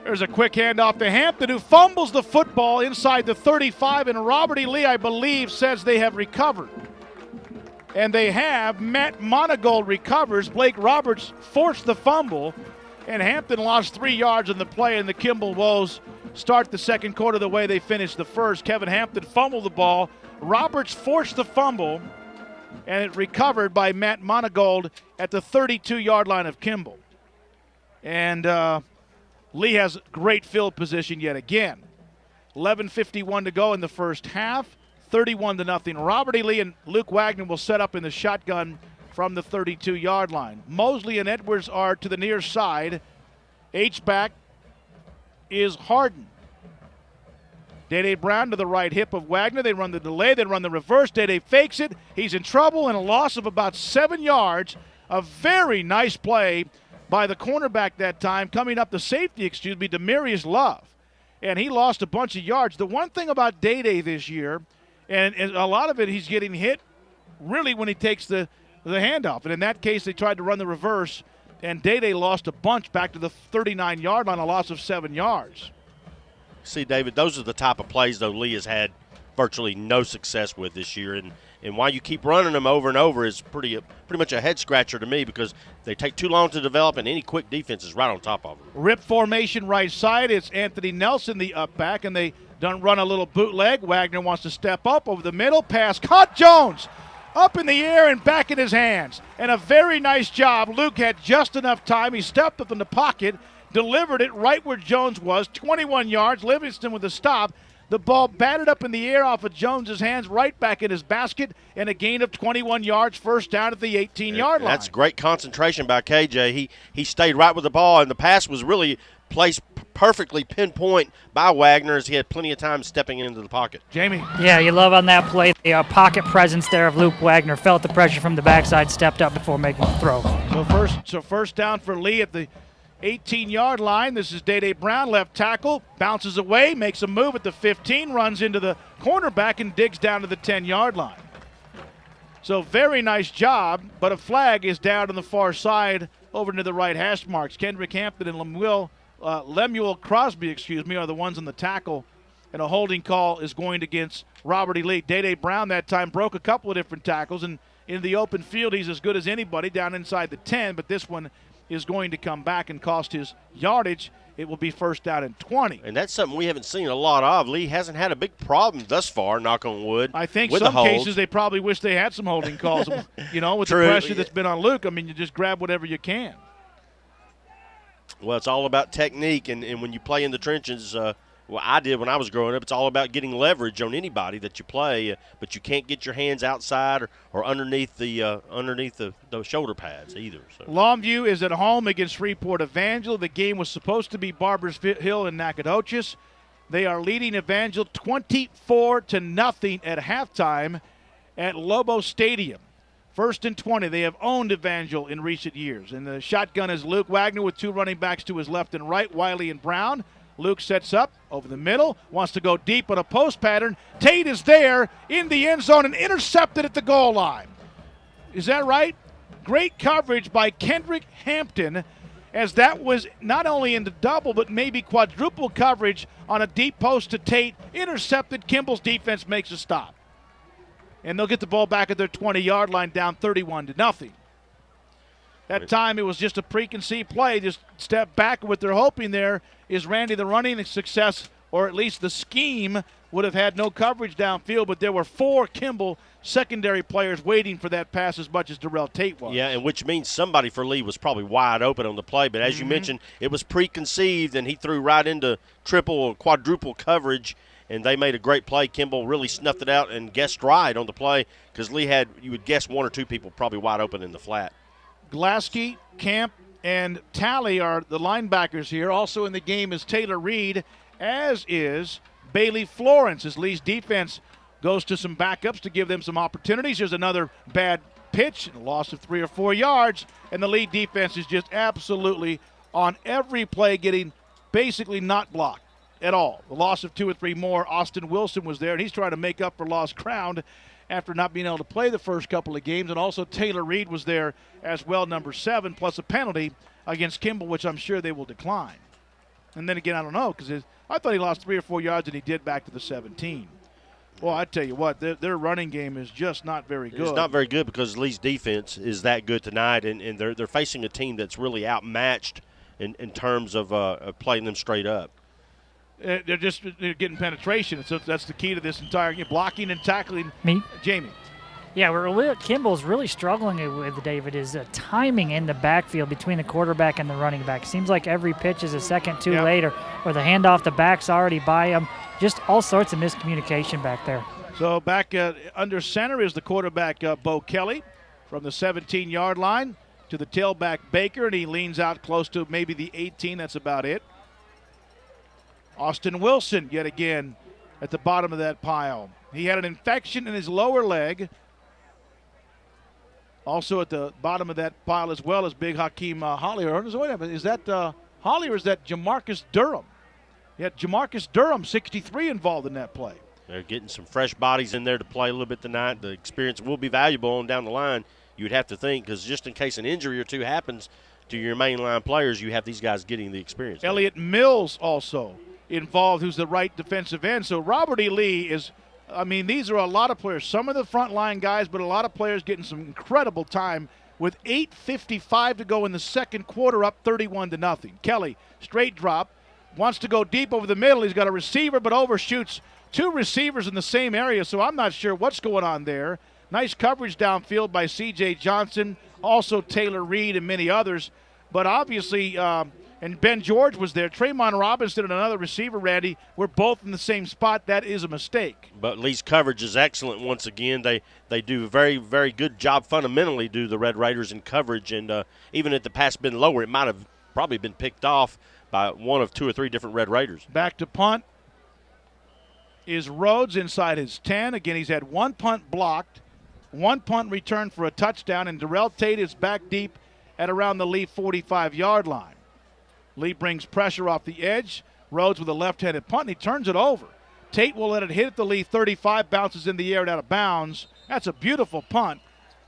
There's a quick handoff to Hampton, who fumbles the football inside the 35, and Robert E. Lee, I believe, says they have recovered. And they have. Matt Monagold recovers. Blake Roberts forced the fumble, and Hampton lost 3 yards in the play, and the Kimball Woes start the second quarter the way they finished the first. Kevin Hampton fumbled the ball. Roberts forced the fumble, and it recovered by Matt Monagold at the 32-yard line of Kimball. And Lee has great field position yet again. 11:51 to go in the first half. 31-0. Robert E. Lee and Luke Wagner will set up in the shotgun from the 32-yard line. Mosley and Edwards are to the near side. H-back is Harden. Dede Brown to the right hip of Wagner. They run the delay. They run the reverse. Dede fakes it. He's in trouble, and a loss of about 7 yards. A very nice play by the cornerback that time, coming up the safety, Demarius Love. And he lost a bunch of yards. The one thing about Dede this year, and a lot of it, he's getting hit really when he takes the handoff. And in that case, they tried to run the reverse, and Dede lost a bunch back to the 39-yard line, a loss of 7 yards. See, David, those are the type of plays, though, Lee has had virtually no success with this year. And why you keep running them over and over is pretty much a head scratcher to me, because they take too long to develop, and any quick defense is right on top of them. Rip formation right side. It's Anthony Nelson, the up back, and they done run a little bootleg. Wagner wants to step up over the middle. Pass caught. Jones up in the air and back in his hands. And a very nice job. Luke had just enough time. He stepped up in the pocket, delivered it right where Jones was, 21 yards. Livingston with a stop. The ball batted up in the air off of Jones's hands, right back in his basket, and a gain of 21 yards, first down at the 18-yard line. That's great concentration by KJ. He stayed right with the ball, and the pass was really placed perfectly pinpoint by Wagner, as he had plenty of time stepping into the pocket. Jamie. Yeah, you love on that play the pocket presence there of Luke Wagner. Felt the pressure from the backside, stepped up before making the throw. So first down for Lee at the 18-yard line. This is Day Brown, left tackle, bounces away, makes a move at the 15, runs into the cornerback and digs down to the 10-yard line. So very nice job, but a flag is down on the far side over to the right hash marks. Kendrick Hampton and Lemuel Crosby, are the ones on the tackle, and a holding call is going against Robert E. Lee. Day Brown that time broke a couple of different tackles, and in the open field he's as good as anybody down inside the 10, but this one is going to come back and cost his yardage. It will be first down and 20. And that's something we haven't seen a lot of. Lee hasn't had a big problem thus far, knock on wood. I think with some the holds. cases they probably wish they had some holding calls, with True. the pressure that's been on Luke. I mean, you just grab whatever you can. Well, it's all about technique, and when you play in the trenches, I did when I was growing up, it's all about getting leverage on anybody that you play, but you can't get your hands outside or underneath the shoulder pads either. So. Longview is at home against Freeport Evangel. The game was supposed to be Barbers Hill and Nacogdoches. They are leading Evangel 24-0 at halftime at Lobo Stadium. First and 20. They have owned Evangel in recent years. And the shotgun is Luke Wagner with two running backs to his left and right, Wiley and Brown. Luke sets up over the middle, wants to go deep on a post pattern. Tate is there in the end zone and intercepted at the goal line. Is that right? Great coverage by Kendrick Hampton, as that was not only into double but maybe quadruple coverage on a deep post to Tate. Intercepted. Kimball's defense makes a stop. And they'll get the ball back at their 20-yard line, down 31-0. That time it was just a preconceived play, just step back. What they're hoping there is Randy the running success, or at least the scheme, would have had no coverage downfield, but there were four Kimball secondary players waiting for that pass as much as Darrell Tate was. Yeah, and which means somebody for Lee was probably wide open on the play, but as you mentioned, it was preconceived, and he threw right into triple or quadruple coverage, and they made a great play. Kimball really snuffed it out and guessed right on the play, because Lee had, you would guess, one or two people probably wide open in the flat. Glaske, Camp, and Talley are the linebackers here. Also in the game is Taylor Reed, as is Bailey Florence, as Lee's defense goes to some backups to give them some opportunities. There's another bad pitch, a loss of 3 or 4 yards, and the Lee defense is just absolutely on every play getting basically not blocked at all. The loss of 2 or 3 more. Austin Wilson was there, and he's trying to make up for lost ground after not being able to play the first couple of games. And also Taylor Reed was there as well, number 7, plus a penalty against Kimball, which I'm sure they will decline. And then again, I don't know, because I thought he lost 3 or 4 yards and he did back to the 17. Well, I tell you what, their running game is just not very good. It's not very good because Lee's defense is that good tonight, and they're facing a team that's really outmatched in terms of playing them straight up. They're getting penetration. So that's the key to this entire game, blocking and tackling. Jamie. Yeah, Kimball's really struggling with, David, is timing in the backfield between the quarterback and the running back. Seems like every pitch is a second too late, or the handoff, the back's already by him. Just all sorts of miscommunication back there. So back under center is the quarterback, Bo Kelly, from the 17-yard line to the tailback Baker, and he leans out close to maybe the 18. That's about it. Austin Wilson, yet again, at the bottom of that pile. He had an infection in his lower leg. Also at the bottom of that pile as well as big Hakeem Hollier. Is that Holly or is that Jamarcus Durham? You had Jamarcus Durham, 63, involved in that play. They're getting some fresh bodies in there to play a little bit tonight. The experience will be valuable on down the line, you would have to think, because just in case an injury or two happens to your mainline players, you have these guys getting the experience. Elliott Mills also involved, who's the right defensive end. So Robert E. Lee is I mean, these are a lot of players. Some of the frontline guys, but a lot of players getting some incredible time with 8:55 to go in the second quarter, up 31-0. Kelly, straight drop, wants to go deep over the middle. He's got a receiver, but overshoots two receivers in the same area, so I'm not sure what's going on there. Nice coverage downfield by C.J. Johnson, also Taylor Reed and many others. But obviously, and Ben George was there. Trayvon Robinson and another receiver, Randy, were both in the same spot. That is a mistake. But Lee's coverage is excellent once again. They do a very, very good job fundamentally, do the Red Raiders in coverage. And even if the pass been lower, it might have probably been picked off by one of two or three different Red Raiders. Back to punt is Rhodes inside his 10. Again, he's had one punt blocked, one punt returned for a touchdown, and Darrell Tate is back deep at around the Lee 45-yard line. Lee brings pressure off the edge. Rhodes with a left-handed punt, and he turns it over. Tate will let it hit at the Lee 35, bounces in the air and out of bounds. That's a beautiful punt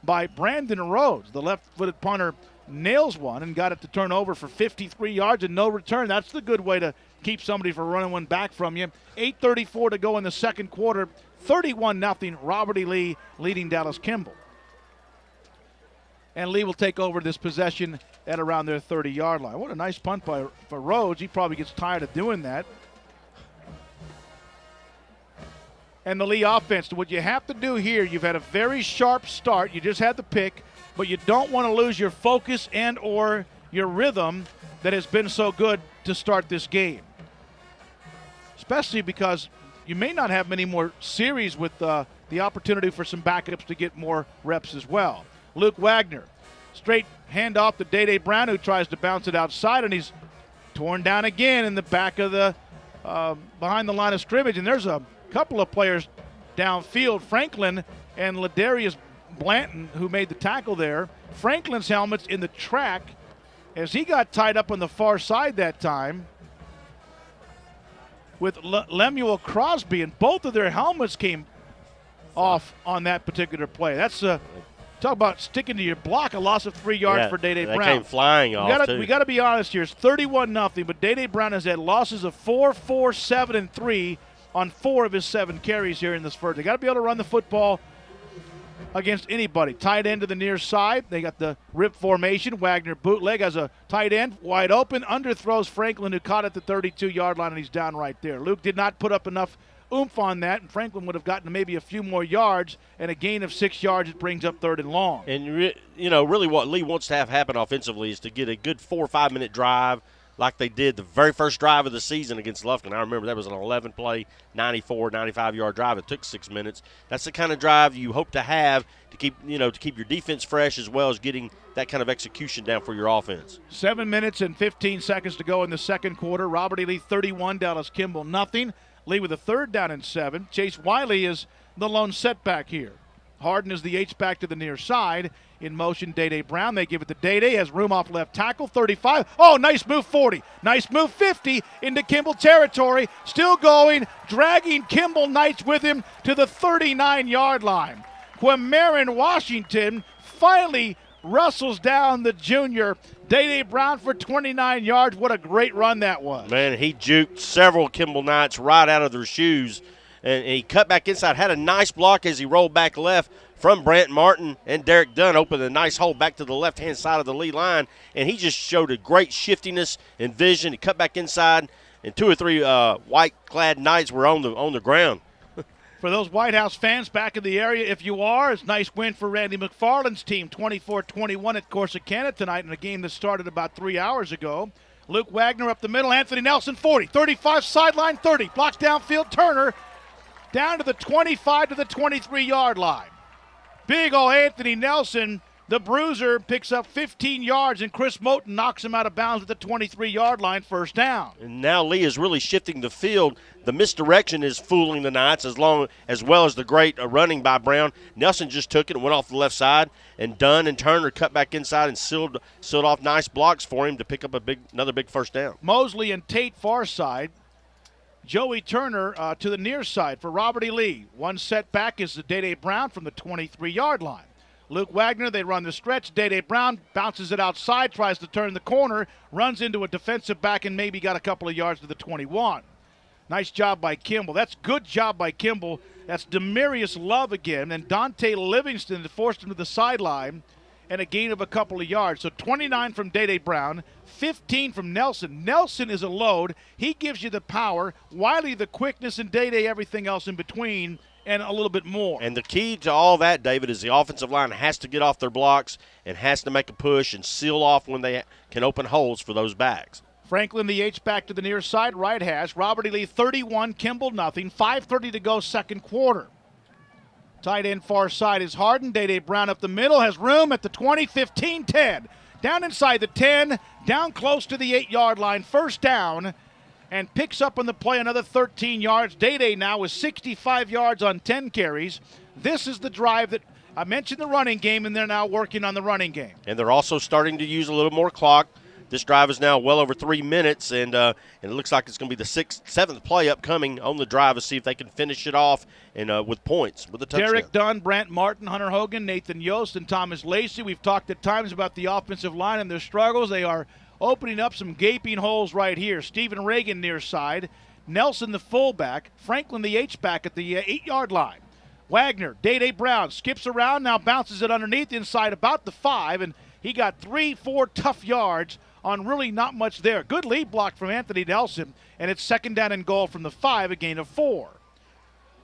by Brandon Rhodes. The left-footed punter nails one and got it to turn over for 53 yards and no return. That's the good way to keep somebody from running one back from you. 8:34 to go in the second quarter. 31-0, Robert E. Lee leading Dallas Kimball. And Lee will take over this possession at around their 30-yard line. What a nice punt for Rhodes. He probably gets tired of doing that. And the Lee offense, what you have to do here, you've had a very sharp start. You just had the pick, but you don't want to lose your focus and or your rhythm that has been so good to start this game. Especially because you may not have many more series with the opportunity for some backups to get more reps as well. Luke Wagner, straight handoff to Day Brown, who tries to bounce it outside, and he's torn down again in the back of the behind the line of scrimmage. And there's a couple of players downfield, Franklin and Ladarius Blanton, who made the tackle there. Franklin's helmet's in the track as he got tied up on the far side that time with Lemuel Crosby, and both of their helmets came off on that particular play. That's talk about sticking to your block, a loss of 3 yards for Day Brown. They came flying off, too. We got to be honest here. It's 31-0, but Day Brown has had losses of 4, 4, 7, and 3 on 4 of his 7 carries here in this first. They got to be able to run the football against anybody. Tight end to the near side. They got the rip formation. Wagner bootleg as a tight end, wide open. Underthrows Franklin, who caught at the 32-yard line, and he's down right there. Luke did not put up enough oomph on that, and Franklin would have gotten maybe a few more yards, and a gain of 6 yards. It brings up 3rd and long. And, really what Lee wants to have happen offensively is to get a good 4 or 5 minute drive like they did the very first drive of the season against Lufkin. I remember that was an 11-play, 94, 95-yard drive. It took 6 minutes. That's the kind of drive you hope to have to keep your defense fresh, as well as getting that kind of execution down for your offense. 7 minutes and 15 seconds to go in the second quarter. Robert E. Lee 31, Dallas Kimball nothing. Lee with a 3rd down and 7. Chase Wiley is the lone setback here. Harden is the H-back to the near side. In motion, Day Brown. They give it to Day. Has room off left tackle, 35. Oh, nice move, 40. Nice move, 50 into Kimball territory. Still going, dragging Kimball Knights with him to the 39-yard line. Quamarin Washington finally wrestles down the junior. Day Brown for 29 yards. What a great run that was. Man, he juked several Kimball Knights right out of their shoes. And he cut back inside, had a nice block as he rolled back left from Brant Martin, and Derek Dunn opened a nice hole back to the left-hand side of the Lee line, and he just showed a great shiftiness and vision. He cut back inside, and 2 or 3 white-clad Knights were on the ground. For those White House fans back in the area, if you are, it's a nice win for Randy McFarland's team, 24-21 at Corsicana tonight in a game that started about 3 hours ago. Luke Wagner up the middle, Anthony Nelson 40, 35 sideline 30, blocked downfield Turner, down to the 25 to the 23-yard line. Big ol' Anthony Nelson, the bruiser, picks up 15 yards, and Chris Moten knocks him out of bounds at the 23-yard line, 1st down. And now Lee is really shifting the field. The misdirection is fooling the Knights as well as the great running by Brown. Nelson just took it and went off the left side, and Dunn and Turner cut back inside and sealed off nice blocks for him to pick up another big 1st down. Mosley and Tate far side. Joey Turner to the near side for Robert E. Lee. One setback is the Day Brown from the 23-yard line. Luke Wagner, they run the stretch. Day Brown bounces it outside, tries to turn the corner, runs into a defensive back, and maybe got a couple of yards to the 21. Nice job by Kimball. That's good job by Kimball. That's Demarius Love again. And Dante Livingston forced him to the sideline and a gain of a couple of yards. So 29 from Day Brown, 15 from Nelson. Nelson is a load. He gives you the power. Wiley the quickness, and Day everything else in between and a little bit more. And the key to all that, David, is the offensive line has to get off their blocks and has to make a push and seal off when they can open holes for those backs. Franklin, the H-back to the near side, right hash. Robert E. Lee, 31, Kimball, nothing. 5:30 to go, second quarter. Tight end far side is Harden. Day Brown up the middle, has room at the 20, 15, 10. Down inside the 10, down close to the 8-yard line, first down, and picks up on the play another 13 yards. Day now with 65 yards on 10 carries. This is the drive that I mentioned the running game, and they're now working on the running game. And they're also starting to use a little more clock. This drive is now well over 3 minutes, and it looks like it's going to be the 7th play upcoming on the drive to see if they can finish it off and with points, with a touchdown. Derek Dunn, Brant Martin, Hunter Hogan, Nathan Yost, and Thomas Lacey. We've talked at times about the offensive line and their struggles. They are opening up some gaping holes right here. Stephen Reagan near side, Nelson the fullback, Franklin the H-back at the 8-yard line. Wagner, Day Brown, skips around, now bounces it underneath inside about the 5, and he got 3-4 tough yards on really not much there. Good lead block from Anthony Nelson, and it's second down and goal from the 5, a gain of 4.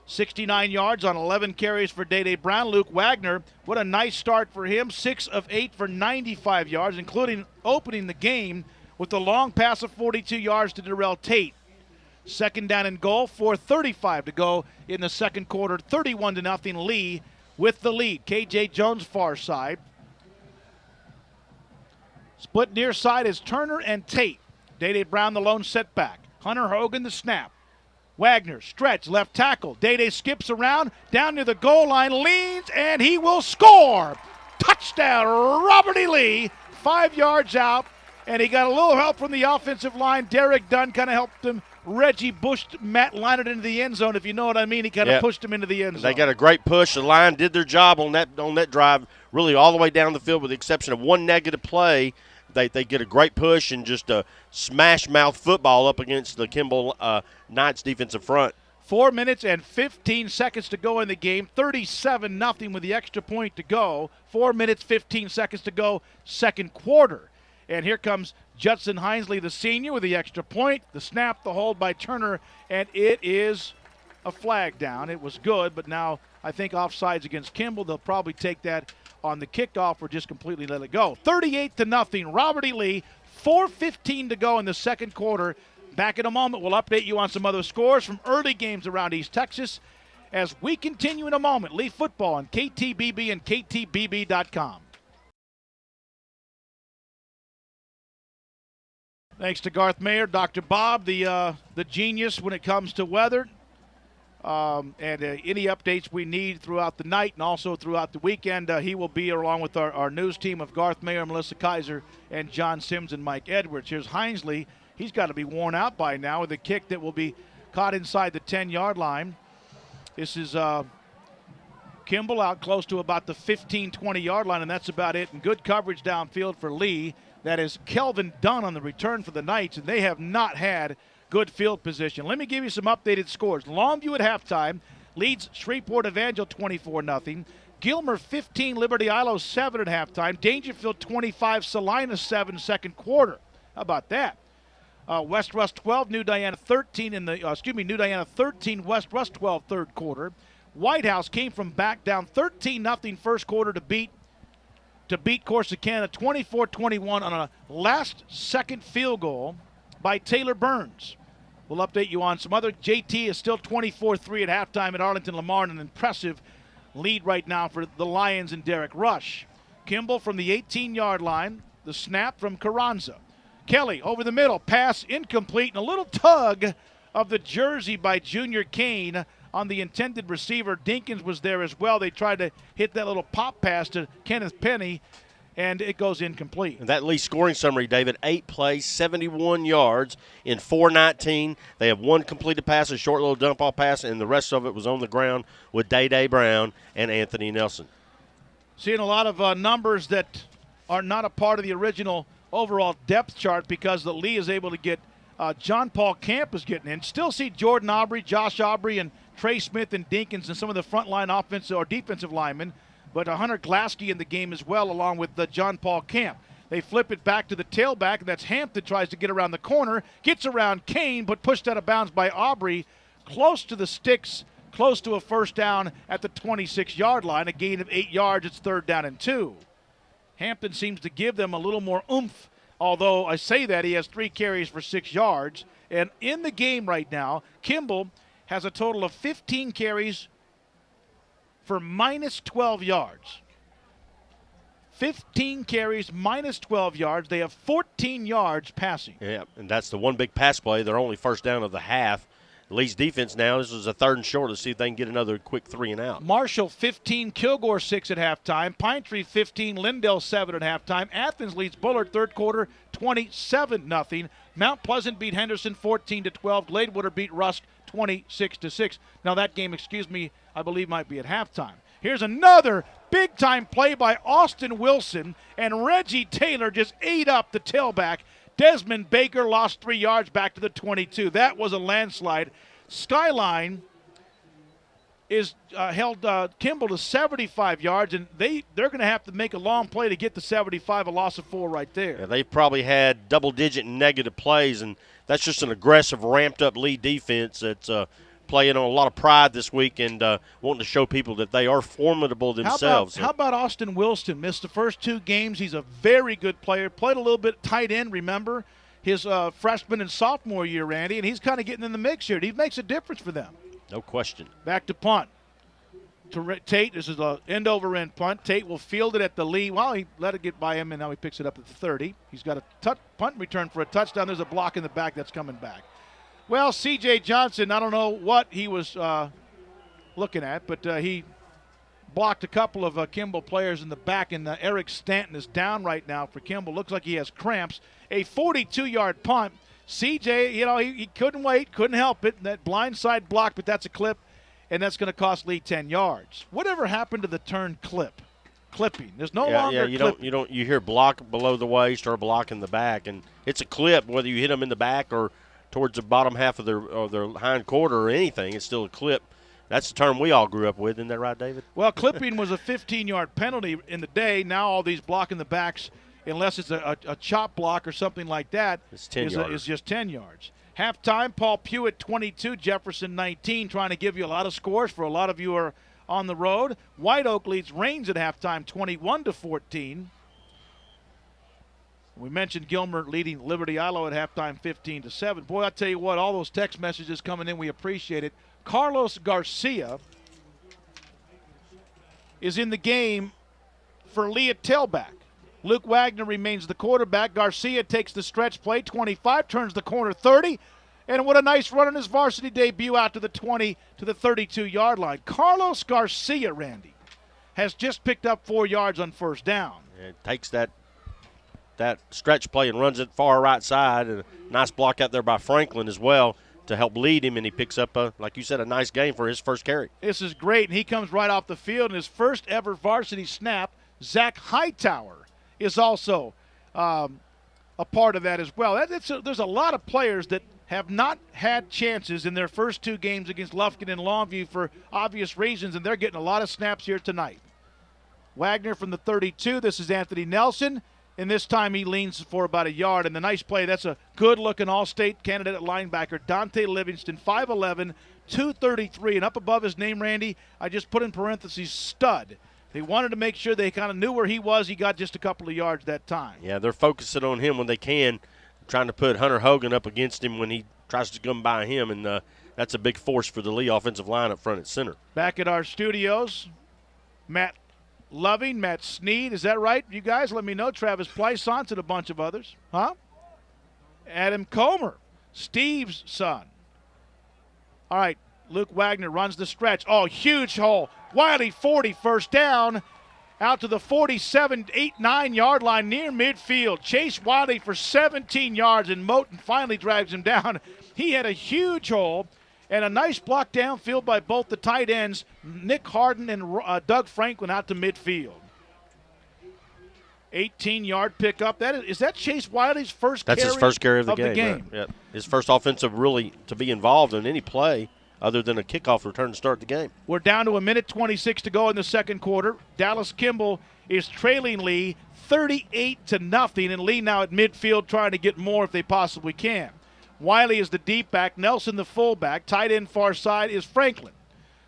69 yards on 11 carries for Day Brown. Luke Wagner, what a nice start for him. 6 of 8 for 95 yards, including opening the game with the long pass of 42 yards to Darrell Tate. Second down and goal, 4:35 to go in the second quarter. 31-0 Lee with the lead. K.J. Jones far side. Split near side is Turner and Tate. Day Brown the lone setback. Hunter Hogan the snap. Wagner stretch left tackle. Day skips around down near the goal line, leans, and he will score. Touchdown, Robert E. Lee. 5 yards out, and he got a little help from the offensive line. Derek Dunn kind of helped him. Reggie pushed Matt Leinart into the end zone, if you know what I mean. He kind of pushed him into the end zone. They got a great push. The line did their job on that drive, really all the way down the field with the exception of one negative play. They get a great push and just a smash-mouth football up against the Kimball Knights defensive front. 4 minutes and 15 seconds to go in the game. 37-0 with the extra point to go. 4 minutes, 15 seconds to go, second quarter. And here comes Judson Hinesley, the senior, with the extra point. The snap, the hold by Turner, and it is a flag down. It was good, but now I think offsides against Kimball. They'll probably take that on the kickoff or just completely let it go. 38-0, Robert E. Lee, 4:15 to go in the second quarter. Back in a moment, we'll update you on some other scores from early games around East Texas as we continue in a moment. Lee football on KTBB and KTBB.com. Thanks to Garth Mayer, Dr. Bob, the genius when it comes to weather. And any updates we need throughout the night and also throughout the weekend, he will be along with our news team of Garth Mayer, Melissa Kaiser, and John Sims and Mike Edwards. Here's Hinesley. He's got to be worn out by now with a kick that will be caught inside the 10-yard line. This is Kimball out close to about the 15, 20-yard line, and that's about it. And good coverage downfield for Lee. That is Kelvin Dunn on the return for the Knights, and they have not had good field position. Let me give you some updated scores. Longview at halftime leads Shreveport Evangel 24-0. Gilmer 15, Liberty Ilo 7 at halftime. Dangerfield 25, Salina 7 second quarter. How about that? West Russ 12, New Diana 13 New Diana 13, West Russ 12 third quarter. White House came from back down 13-0 first quarter to beat Corsicana 24-21 on a last-second field goal by Taylor Burns. We'll update you on some other. JT is still 24-3 at halftime at Arlington Lamar, an impressive lead right now for the Lions and Derek Rush. Kimball from the 18-yard line, the snap from Carranza. Kelly over the middle, pass incomplete, and a little tug of the jersey by Junior Kane on the intended receiver. Dinkins was there as well. They tried to hit that little pop pass to Kenneth Penny, and it goes incomplete. And that Lee scoring summary, David, 8 plays, 71 yards in 4:19. They have one completed pass, a short little dump off pass, and the rest of it was on the ground with Day Brown and Anthony Nelson. Seeing a lot of numbers that are not a part of the original overall depth chart because the Lee is able to get John Paul Camp is getting in. Still see Jordan Aubrey, Josh Aubrey, and Trey Smith and Dinkins and some of the frontline offensive or defensive linemen, but Hunter Glasky in the game as well, along with John Paul Camp. They flip it back to the tailback, and that's Hampton tries to get around the corner, gets around Kane, but pushed out of bounds by Aubrey, close to the sticks, close to a first down at the 26-yard line, a gain of 8 yards. It's 3rd down and 2. Hampton seems to give them a little more oomph, although I say that he has 3 carries for 6 yards. And in the game right now, Kimball has a total of 15 carries for minus 12 yards. 15 carries, minus 12 yards. They have 14 yards passing. Yeah, and that's the one big pass play. Their only first down of the half. Lee's defense now, this is a 3rd and short. Let's see if they can get another quick 3 and out. Marshall 15, Kilgore 6 at halftime. Pine Tree 15, Lindell 7 at halftime. Athens leads Bullard 3rd quarter 27-0. Mount Pleasant beat Henderson 14-12. Gladewater beat Rusk 26-6. Now that game, I believe might be at halftime. Here's another big-time play by Austin Wilson, and Reggie Taylor just ate up the tailback. Desmond Baker lost 3 yards back to the 22. That was a landslide. Skyline is held Kimball to 75 yards, and they're going to have to make a long play to get to 75, a loss of 4 right there. Yeah, they probably had double-digit negative plays, and that's just an aggressive, ramped-up Lee defense that's playing on a lot of pride this week and wanting to show people that they are formidable themselves. How about Austin Wilson? Missed the first 2 games. He's a very good player. Played a little bit tight end, remember, his freshman and sophomore year, Randy, and he's kind of getting in the mix here. He makes a difference for them. No question. Back to punt. To Tate, this is an end-over-end punt. Tate will field it at the Lee. Well, he let it get by him, and now he picks it up at the 30. He's got a punt return for a touchdown. There's a block in the back that's coming back. Well, C.J. Johnson, I don't know what he was looking at, but he blocked a couple of Kimball players in the back, and Eric Stanton is down right now for Kimball. Looks like he has cramps. A 42-yard punt. C.J., he couldn't wait, couldn't help it. That blindside block, but that's a clip, and that's going to cost Lee 10 yards. Whatever happened to the turn clipping? There's no longer you hear block below the waist or block in the back, and it's a clip whether you hit them in the back or towards the bottom half of their hind quarter or anything. It's still a clip. That's the term we all grew up with. Isn't that right, David? Well, clipping was a 15-yard penalty in the day. Now all these blocking the backs, unless it's a chop block or something like that, it's 10 yards. Is just 10 yards. Halftime, Paul Pewitt 22, Jefferson 19, trying to give you a lot of scores for a lot of you who are on the road. White Oak leads Rains at halftime 21-14. We mentioned Gilmer leading Liberty Ilo at halftime 15-7. Boy, I tell you what, all those text messages coming in, we appreciate it. Carlos Garcia is in the game for Lee at tailback. Luke Wagner remains the quarterback. Garcia takes the stretch play, 25, turns the corner 30, and what a nice run in his varsity debut out to the 20 to the 32-yard line. Carlos Garcia, Randy, has just picked up 4 yards on first down. It takes that stretch play and runs it far right side, and a nice block out there by Franklin as well to help lead him, and he picks up, like you said, a nice game for his first carry. This is great, and he comes right off the field in his first ever varsity snap. Zach Hightower is also a part of that as well. There's a lot of players that have not had chances in their first 2 games against Lufkin and Longview for obvious reasons, and they're getting a lot of snaps here tonight. Wagner from the 32. This is Anthony Nelson. And this time he leans for about a yard. And the nice play, that's a good-looking all-state candidate at linebacker, Dante Livingston, 5'11", 233. And up above his name, Randy, I just put in parentheses, stud. They wanted to make sure they kind of knew where he was. He got just a couple of yards that time. Yeah, they're focusing on him when they can, trying to put Hunter Hogan up against him when he tries to come by him. And that's a big force for the Lee offensive line up front at center. Back at our studios, Matt Loving, Matt Sneed, is that right? You guys let me know. Travis Plaisance and a bunch of others. Huh? Adam Comer, Steve's son. All right, Luke Wagner runs the stretch. Oh, huge hole. Wiley 40, first down. Out to the 47, 8, 9-yard line near midfield. Chase Wiley for 17 yards, and Moten finally drags him down. He had a huge hole. And a nice block downfield by both the tight ends, Nick Harden and Doug Franklin out to midfield. 18-yard pickup. Is that Chase Wiley's first carry? That's his first carry of the game. Right. Yep. His first offensive really to be involved in any play other than a kickoff return to start the game. We're down to 1:26 to go in the second quarter. Dallas Kimball is trailing Lee 38-0, and Lee now at midfield trying to get more if they possibly can. Wiley is the deep back, Nelson the fullback. Tight end far side is Franklin.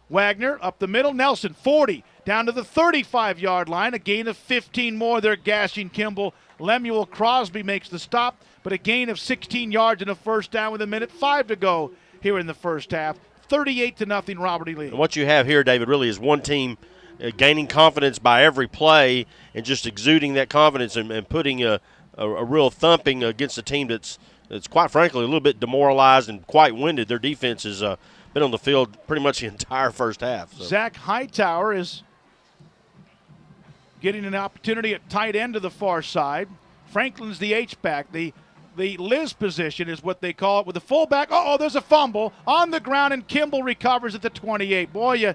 Wagner up the middle, Nelson 40 down to the 35-yard line. A gain of 15 more. They're gashing Kimball. Lemuel Crosby makes the stop, but a gain of 16 yards and a first down with 1:05 to go here in the first half. 38-0 Robert E. Lee. And what you have here, David, really is one team gaining confidence by every play and just exuding that confidence and putting a real thumping against a team that's quite frankly a little bit demoralized and quite winded. Their defense has been on the field pretty much the entire first half. So. Zach Hightower is getting an opportunity at tight end to the far side. Franklin's the H-back. The Liz position is what they call it with the fullback. Oh, there's a fumble on the ground, and Kimball recovers at the 28. Boy,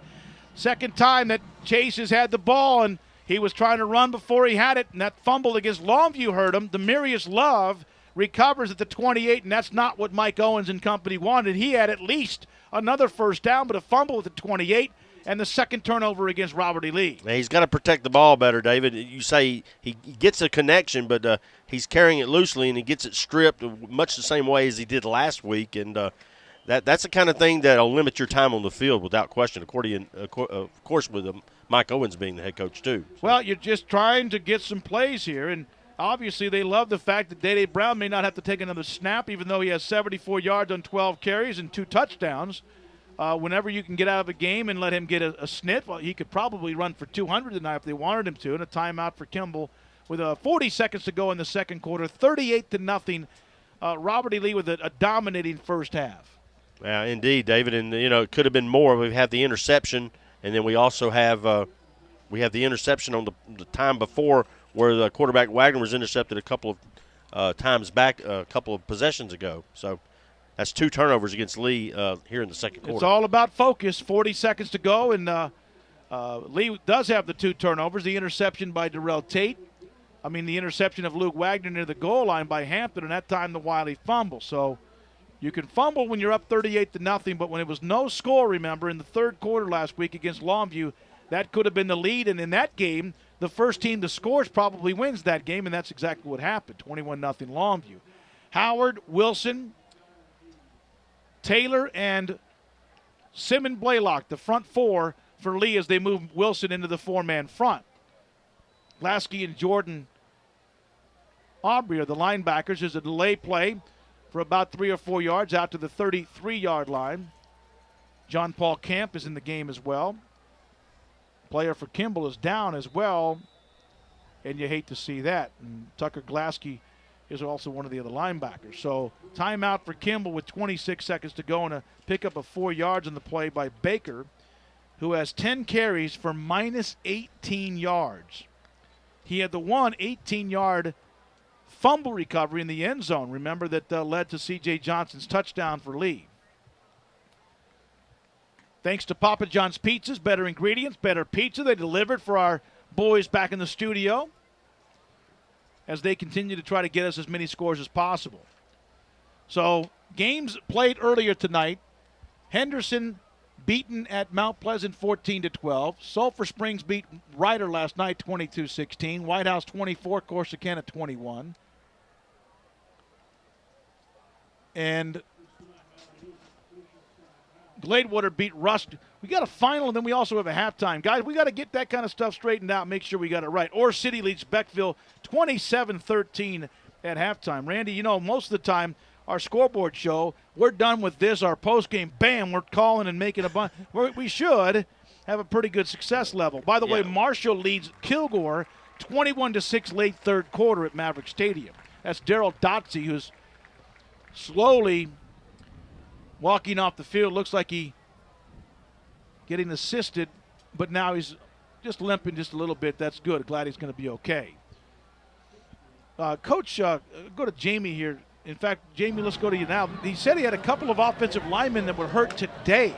second time that Chase has had the ball, and he was trying to run before he had it, and that fumble against Longview hurt him. Demarius Love recovers at the 28, and that's not what Mike Owens and company wanted. He had at least another first down, but a fumble at the 28, and the second turnover against Robert E. Lee. Now, he's got to protect the ball better, David. You say he gets a connection, but he's carrying it loosely, and he gets it stripped much the same way as he did last week, and that's the kind of thing that will limit your time on the field without question, of course, with Mike Owens being the head coach too. So. Well, you're just trying to get some plays here, and obviously they love the fact that Day Brown may not have to take another snap, even though he has 74 yards on 12 carries and 2 touchdowns. Whenever you can get out of a game and let him get a sniff, well, he could probably run for 200 tonight if they wanted him to, and a timeout for Kimball with 40 seconds to go in the second quarter, 38-0. Robert E. Lee with a dominating first half. Yeah, indeed, David, and it could have been more. We've had the interception, and then we also have the interception on the time before where the quarterback Wagner was intercepted a couple of times back, a couple of possessions ago. So that's 2 turnovers against Lee here in the second quarter. It's all about focus. 40 seconds to go, and Lee does have the 2 turnovers. The interception by Darrell Tate. The interception of Luke Wagner near the goal line by Hampton, and that time the Wiley fumble. So you can fumble when you're up 38-0, but when it was no score, remember, in the third quarter last week against Longview, that could have been the lead. And in that game, the first team to score probably wins that game, and that's exactly what happened, 21-0 Longview. Howard, Wilson, Taylor, and Simon Blaylock, the front 4 for Lee as they move Wilson into the 4-man front. Lasky and Jordan Aubrey are the linebackers. There's a delay play for about 3 or 4 yards out to the 33-yard line. John Paul Camp is in the game as well. Player for Kimball is down as well, and you hate to see that. And Tucker Glasky is also one of the other linebackers. So timeout for Kimball with 26 seconds to go and a pickup of 4 yards on the play by Baker, who has 10 carries for minus 18 yards. He had the one 18-yard fumble recovery in the end zone, remember, that led to C.J. Johnson's touchdown for Lee. Thanks to Papa John's Pizzas, better ingredients, better pizza. They delivered for our boys back in the studio as they continue to try to get us as many scores as possible. So games played earlier tonight. Henderson beaten at Mount Pleasant 14-12. Sulphur Springs beat Ryder last night 22-16. White House 24, Corsicana 21. And Gladewater beat Rust. We got a final, and then we also have a halftime. Guys, we got to get that kind of stuff straightened out, make sure we got it right. Orr City leads Beckville 27-13 at halftime. Randy, most of the time, our scoreboard show, we're done with this, our postgame, bam, we're calling and making a bunch. We should have a pretty good success level. By the way, Marshall leads Kilgore 21-6 late third quarter at Maverick Stadium. That's Daryl Dotsey, who's slowly walking off the field. Looks like he getting assisted, but now he's just limping just a little bit. That's good. Glad he's going to be okay. Coach, go to Jamie here. In fact, Jamie, let's go to you now. He said he had a couple of offensive linemen that were hurt today.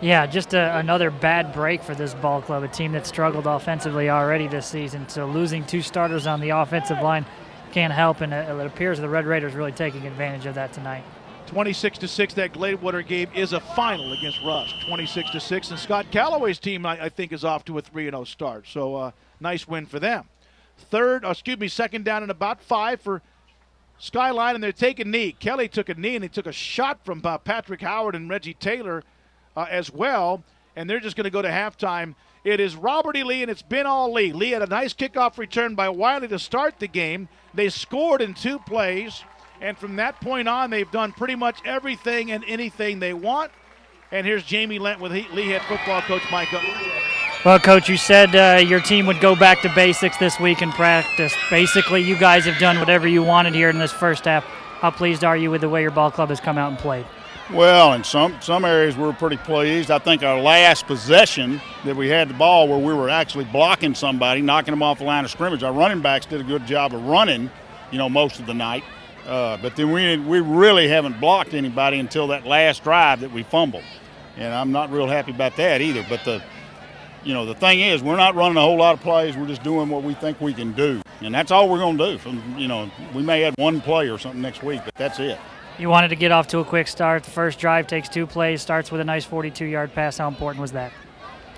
Yeah, just another bad break for this ball club, a team that struggled offensively already this season. So losing 2 starters on the offensive line can't help, and it appears the Red Raiders really taking advantage of that tonight. 26-6, that Gladewater game is a final against Rusk. 26-6, and Scott Calloway's team, I think, is off to a 3-0 start. So nice win for them. Second down and about 5 for Skyline, and they're taking knee. Kelly took a knee, and he took a shot from Patrick Howard and Reggie Taylor as well, and they're just going to go to halftime. It is Robert E. Lee, and it's been all Lee. Lee had a nice kickoff return by Wiley to start the game. They scored in 2 plays, and from that point on, they've done pretty much everything and anything they want. And here's Jamie Lent with Lee head football coach Micah. Well, Coach, you said your team would go back to basics this week in practice. Basically, you guys have done whatever you wanted here in this first half. How pleased are you with the way your ball club has come out and played? Well, in some areas we're pretty pleased. I think our last possession that we had the ball where we were actually blocking somebody, knocking them off the line of scrimmage. Our running backs did a good job of running, most of the night. But then we really haven't blocked anybody until that last drive that we fumbled. And I'm not real happy about that either. But the thing is, we're not running a whole lot of plays. We're just doing what we think we can do. And that's all we're going to do. We may add 1 play or something next week, but that's it. You wanted to get off to a quick start. The first drive takes 2 plays, starts with a nice 42-yard pass. How important was that?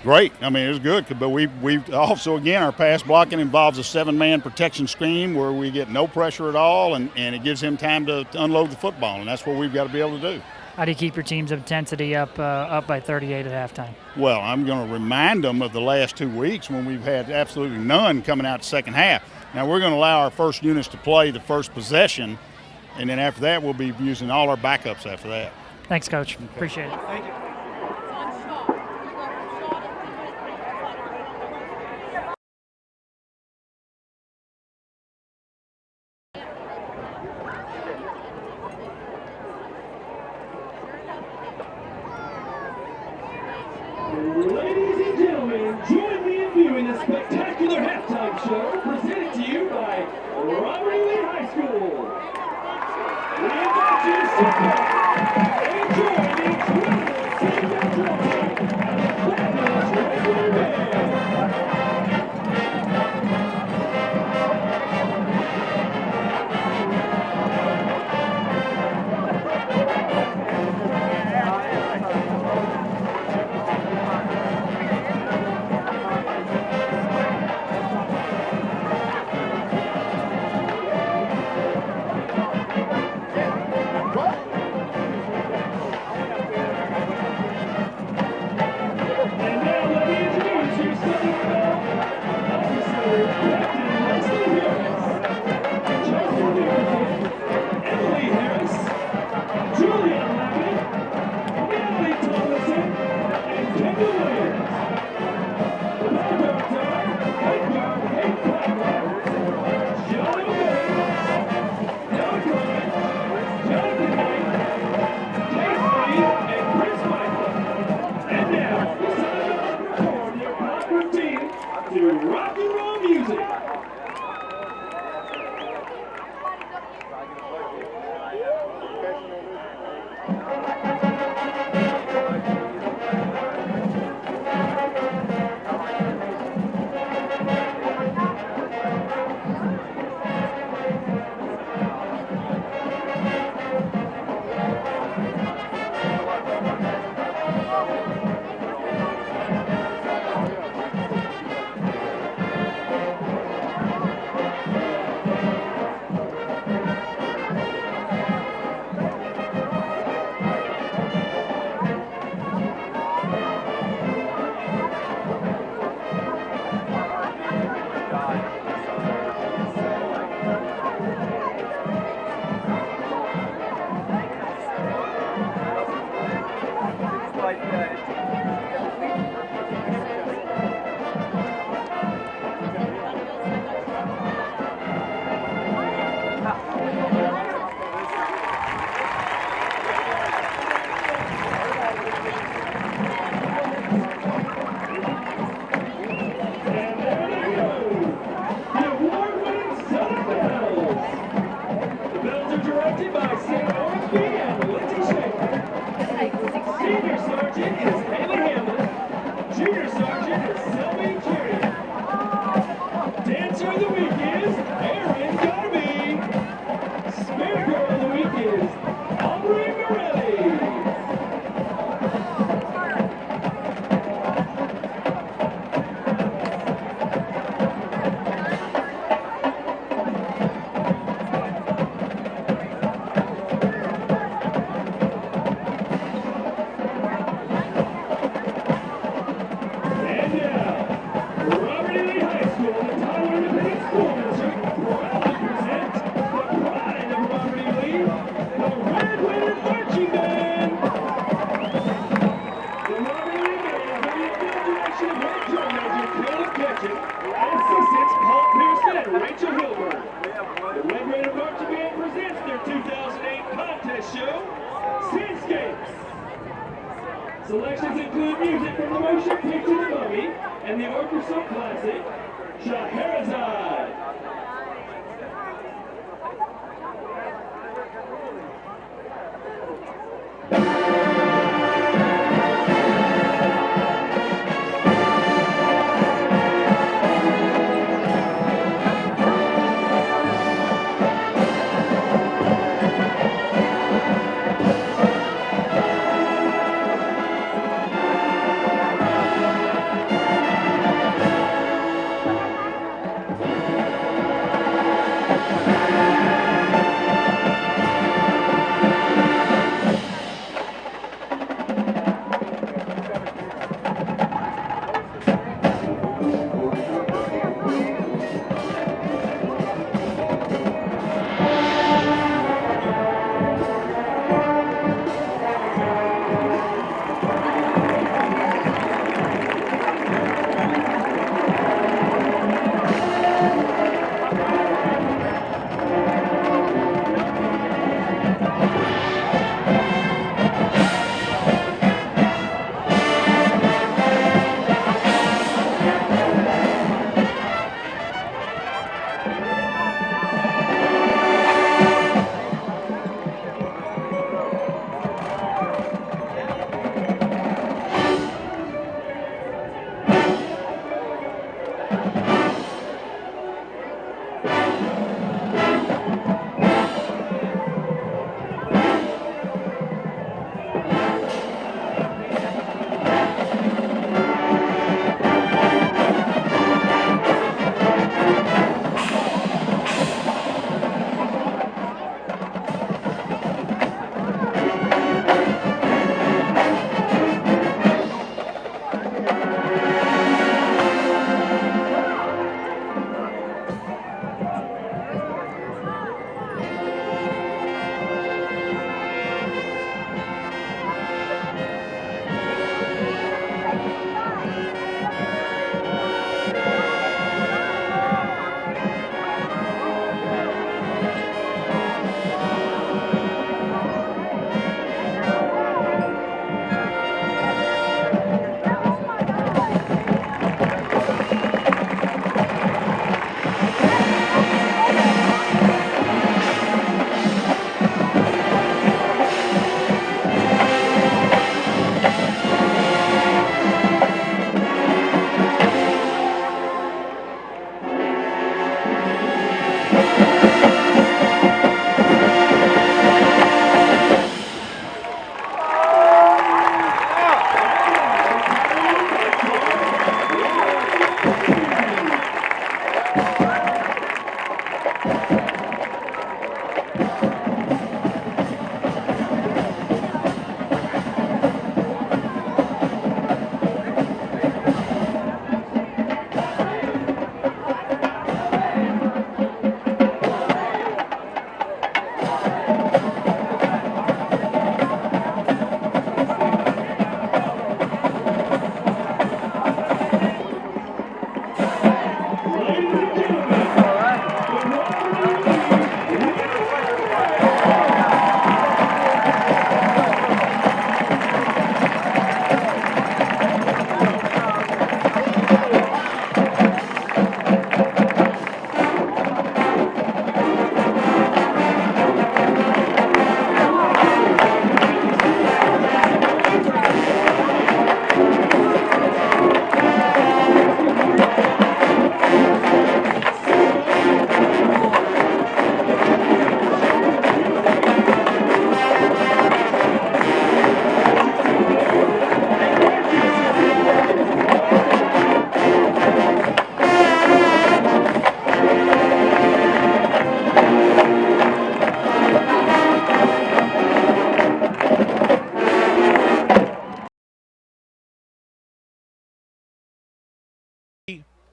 Great. I mean, it was good. But we also, again, our pass blocking involves a 7-man protection scheme where we get no pressure at all, and it gives him time to unload the football, and that's what we've got to be able to do. How do you keep your team's intensity up by 38 at halftime? Well, I'm going to remind them of the last 2 weeks when we've had absolutely none coming out the second half. Now, we're going to allow our first units to play the first possession, and then after that, we'll be using all our backups after that. Thanks, Coach. Okay. Appreciate it. Thank you. Ladies and gentlemen, join me in viewing the spectacular halftime show presented to you by Robert E. Lee High School. We invite you to sit back, enjoy the incredible sing-down drawing and the fabulous regular band. Seascapes. Selections include music from the motion picture The Mummy and the orchestral classic Scheherazade.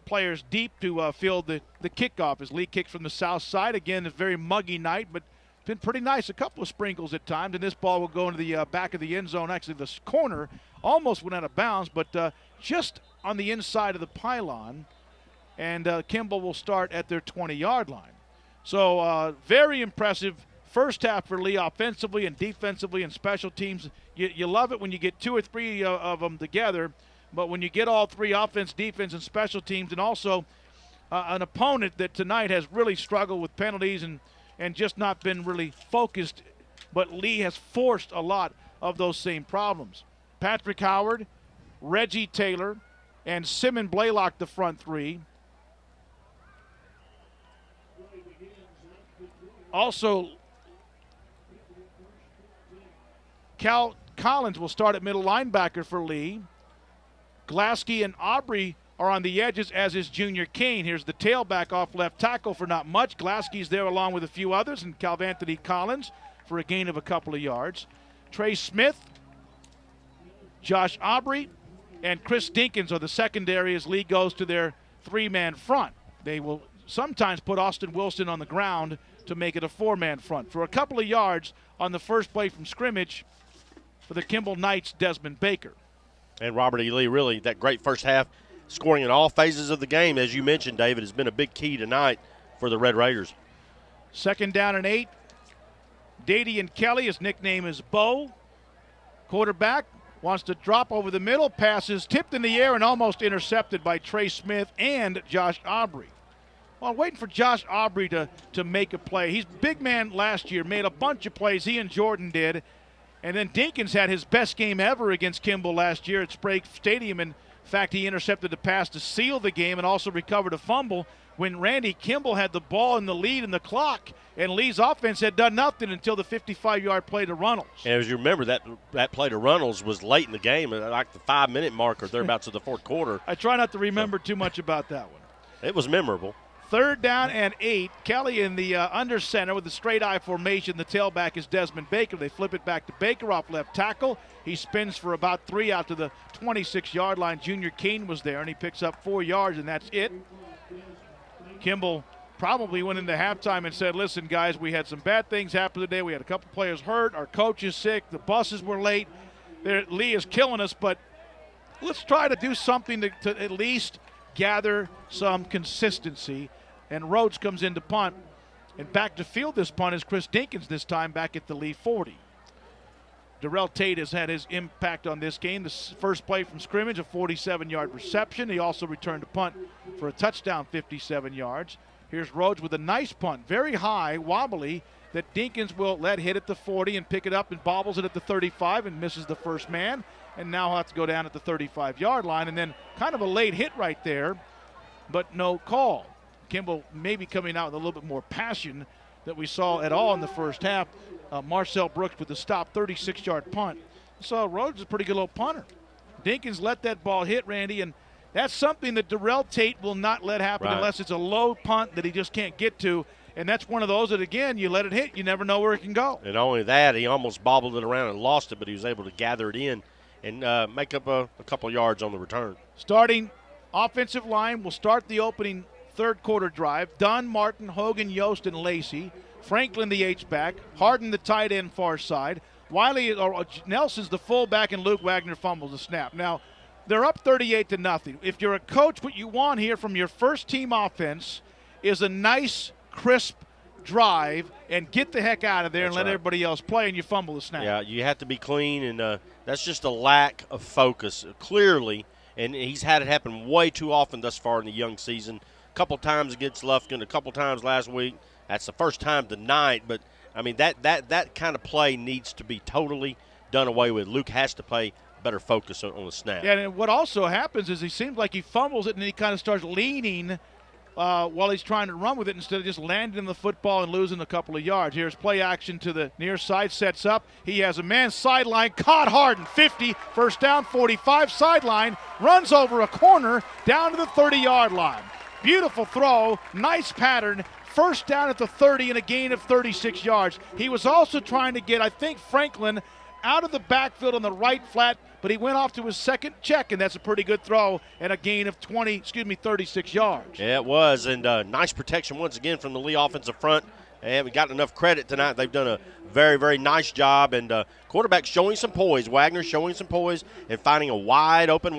Players deep to field the kickoff as Lee kicks from the south side. Again, a very muggy night, but it's been pretty nice. A couple of sprinkles at times, and this ball will go into the back of the end zone. Actually, this corner almost went out of bounds, but just on the inside of the pylon, and Kimball will start at their 20-yard line. So very impressive first half for Lee offensively and defensively and special teams. You love it when you get 2 or 3 of them together, but when you get all 3, offense, defense, and special teams, and also an opponent that tonight has really struggled with penalties and just not been really focused, but Lee has forced a lot of those same problems. Patrick Howard, Reggie Taylor, and Simon Blaylock, the front 3. Also, Cal Collins will start at middle linebacker for Lee. Glasky and Aubrey are on the edges, as is Junior Kane. Here's the tailback off left tackle for not much. Glasky's there along with a few others, and Cal Anthony Collins for a gain of a couple of yards. Trey Smith, Josh Aubrey, and Chris Dinkins are the secondary as Lee goes to their 3-man front. They will sometimes put Austin Wilson on the ground to make it a 4-man front. For a couple of yards on the first play from scrimmage for the Kimball Knights, Desmond Baker. And Robert E. Lee, really, that great first half, scoring in all phases of the game, as you mentioned, David, has been a big key tonight for the Red Raiders. 2nd down and 8. Dadian Kelly, his nickname is Bo. Quarterback wants to drop over the middle, passes tipped in the air and almost intercepted by Trey Smith and Josh Aubrey. Well, waiting for Josh Aubrey to make a play. He's big man last year, made a bunch of plays. He and Jordan did. And then Dinkins had his best game ever against Kimball last year at Sprague Stadium. In fact, he intercepted the pass to seal the game and also recovered a fumble when Randy Kimball had the ball in the lead in the clock, and Lee's offense had done nothing until the 55-yard play to Runnels. And as you remember, that play to Runnels was late in the game, like the 5-minute mark or thereabouts of the fourth quarter. I try not to remember too much about that one. It was memorable. 3rd down and 8. Kelly in the under center with the straight eye formation. The tailback is Desmond Baker. They flip it back to Baker off left tackle. He spins for about 3 out to the 26-yard line. Junior Kane was there, and he picks up 4 yards, and that's it. Kimball probably went into halftime and said, listen, guys, we had some bad things happen today. We had a couple players hurt. Our coach is sick. The buses were late. Lee is killing us, but let's try to do something to at least gather some consistency. And Rhodes comes in to punt. And back to field this punt is Chris Dinkins this time back at the Lee 40. Darrell Tate has had his impact on this game. The first play from scrimmage, a 47-yard reception. He also returned a punt for a touchdown, 57 yards. Here's Rhodes with a nice punt, very high, wobbly, that Dinkins will let hit at the 40 and pick it up and bobbles it at the 35 and misses the first man. And now he'll have to go down at the 35-yard line. And then kind of a late hit right there, but no call. Kimball maybe coming out with a little bit more passion that we saw at all in the first half. Marcel Brooks with the stop, 36-yard punt. So Rhodes is a pretty good little punter. Dinkins let that ball hit, Randy, and that's something that Darrell Tate will not let happen unless it's a low punt that he just can't get to. And that's one of those that, again, you let it hit, you never know where it can go. And only that, he almost bobbled it around and lost it, but he was able to gather it in and make up a couple yards on the return. Starting offensive line will start the opening third quarter drive. Dunn, Martin, Hogan, Yost, and Lacey. Franklin, the H-back. Harden, the tight end, far side. Nelson's the fullback, and Luke Wagner fumbles the snap. Now, they're up 38-0. If you're a coach, what you want here from your first team offense is a nice, crisp drive and get the heck out of there and let everybody else play, and you fumble the snap. Yeah, you have to be clean, and that's just a lack of focus, clearly. And he's had it happen way too often thus far in the young season. A couple times against Lufkin, a couple times last week. That's the first time tonight, but, I mean, that kind of play needs to be totally done away with. Luke has to play better focus on the snap. Yeah, and what also happens is he seems like he fumbles it and then he kind of starts leaning while he's trying to run with it instead of just landing the football and losing a couple of yards. Here's play action to the near side, sets up. He has a man sideline, caught Harden, 50, first down, 45, sideline, runs over a corner down to the 30-yard line. Beautiful throw, nice pattern. First down at the 30 and a gain of 36 yards. He was also trying to get, I think, Franklin out of the backfield on the right flat, but he went off to his second check, and that's a pretty good throw and a gain of 36 yards. Yeah, it was, and nice protection once again from the Lee offensive front. They haven't gotten enough credit tonight. They've done a very, very nice job, and quarterback showing some poise. Wagner showing some poise and finding a wide open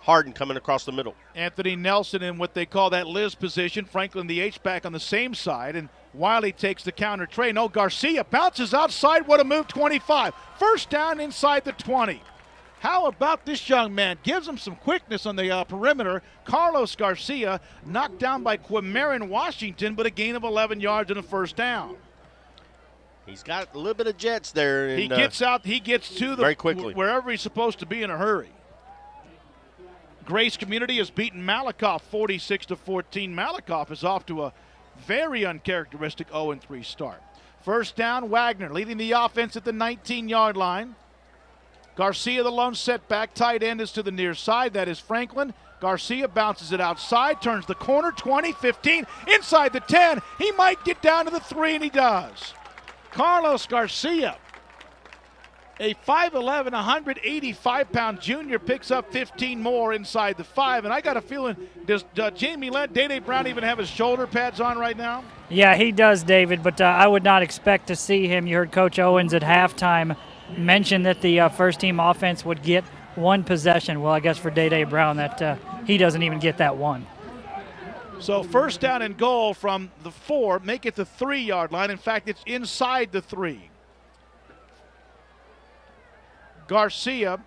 Harden coming across the middle. Anthony Nelson in what they call that Liz position. Franklin, the H-back, on the same side. And Wiley takes the counter tray. No, Garcia bounces outside. What a move, 25. First down inside the 20. How about this young man? Gives him some quickness on the perimeter. Carlos Garcia knocked down by Quamarin Washington, but a gain of 11 yards and a first down. He's got a little bit of jets there. And, he gets out. He gets to the very quickly wherever he's supposed to be in a hurry. Grace Community has beaten Malakoff 46-14. Malakoff is off to a very uncharacteristic 0-3 start. First down, Wagner leading the offense at the 19-yard line. Garcia, the lone setback. Tight end is to the near side. That is Franklin. Garcia bounces it outside, turns the corner, 20, 15, inside the 10. He might get down to the 3, and he does. Carlos Garcia, a 5'11", 185-pound junior, picks up 15 more inside the 5. And I got a feeling, does Jamie let Day Brown even have his shoulder pads on right now? Yeah, he does, David, but I would not expect to see him. You heard Coach Owens at halftime mention that the first-team offense would get one possession. Well, I guess for Day Brown, that he doesn't even get that one. So first down and goal from the 4, make it the 3-yard line. In fact, it's inside the 3. Garcia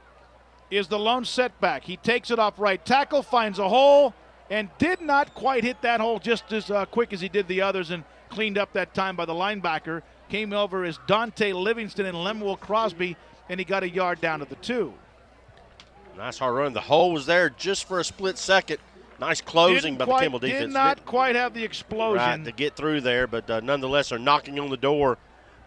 is the lone setback. He takes it off right tackle, finds a hole, and did not quite hit that hole just as quick as he did the others, and cleaned up that time by the linebacker. Came over as Dante Livingston and Lemuel Crosby, and he got a yard down to the 2. Nice hard run. The hole was there just for a split second. Nice closing by the Kimball defense. Did not quite have the explosion. Right, to get through there, but nonetheless are knocking on the door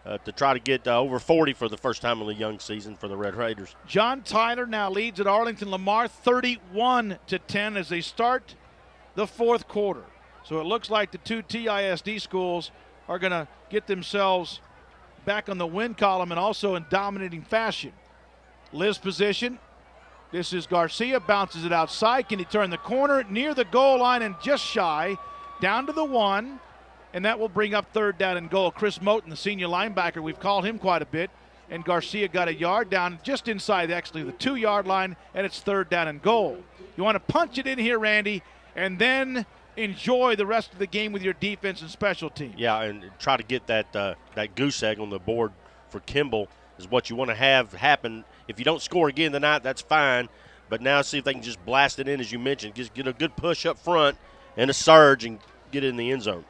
to try to get over 40 for the first time in the young season for the Red Raiders. John Tyler now leads at Arlington Lamar 31-10 as they start the 4th quarter. So it looks like the 2 TISD schools are going to get themselves back on the win column and also in dominating fashion. Liz position. This is Garcia, bounces it outside. Can he turn the corner? Near the goal line and just shy. Down to the 1, and that will bring up 3rd down and goal. Chris Moten, the senior linebacker, we've called him quite a bit. And Garcia got a yard down just inside actually the 2-yard line, and it's 3rd down and goal. You want to punch it in here, Randy, and then enjoy the rest of the game with your defense and special teams. Yeah, and try to get that goose egg on the board for Kimball is what you want to have happen. If you don't score again tonight, that's fine. But now see if they can just blast it in, as you mentioned. Just get a good push up front and a surge and get it in the end zone.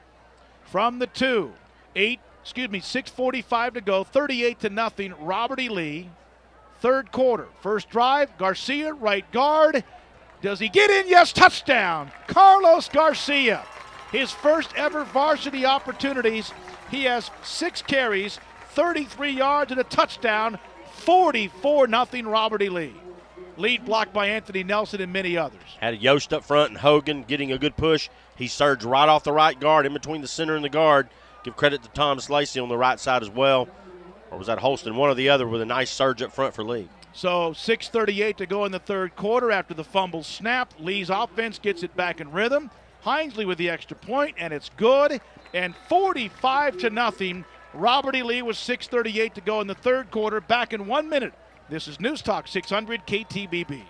From the 2, 6:45 to go, 38-0, Robert E. Lee. 3rd quarter, first drive, Garcia, right guard. Does he get in? Yes, touchdown. Carlos Garcia, his first ever varsity opportunities. He has 6 carries, 33 yards and a touchdown, 44-0 Robert E. Lee. Lead blocked by Anthony Nelson and many others. Had a Yost up front and Hogan getting a good push. He surged right off the right guard in between the center and the guard. Give credit to Thomas Lacey on the right side as well. Or was that Holston? One or the other with a nice surge up front for Lee. So 6:38 to go in the 3rd quarter after the fumble snap. Lee's offense gets it back in rhythm. Hinesley with the extra point, and it's good. And 45-0. Robert E. Lee with 6:38 to go in the 3rd quarter. Back in 1 minute. This is News Talk 600 KTBB.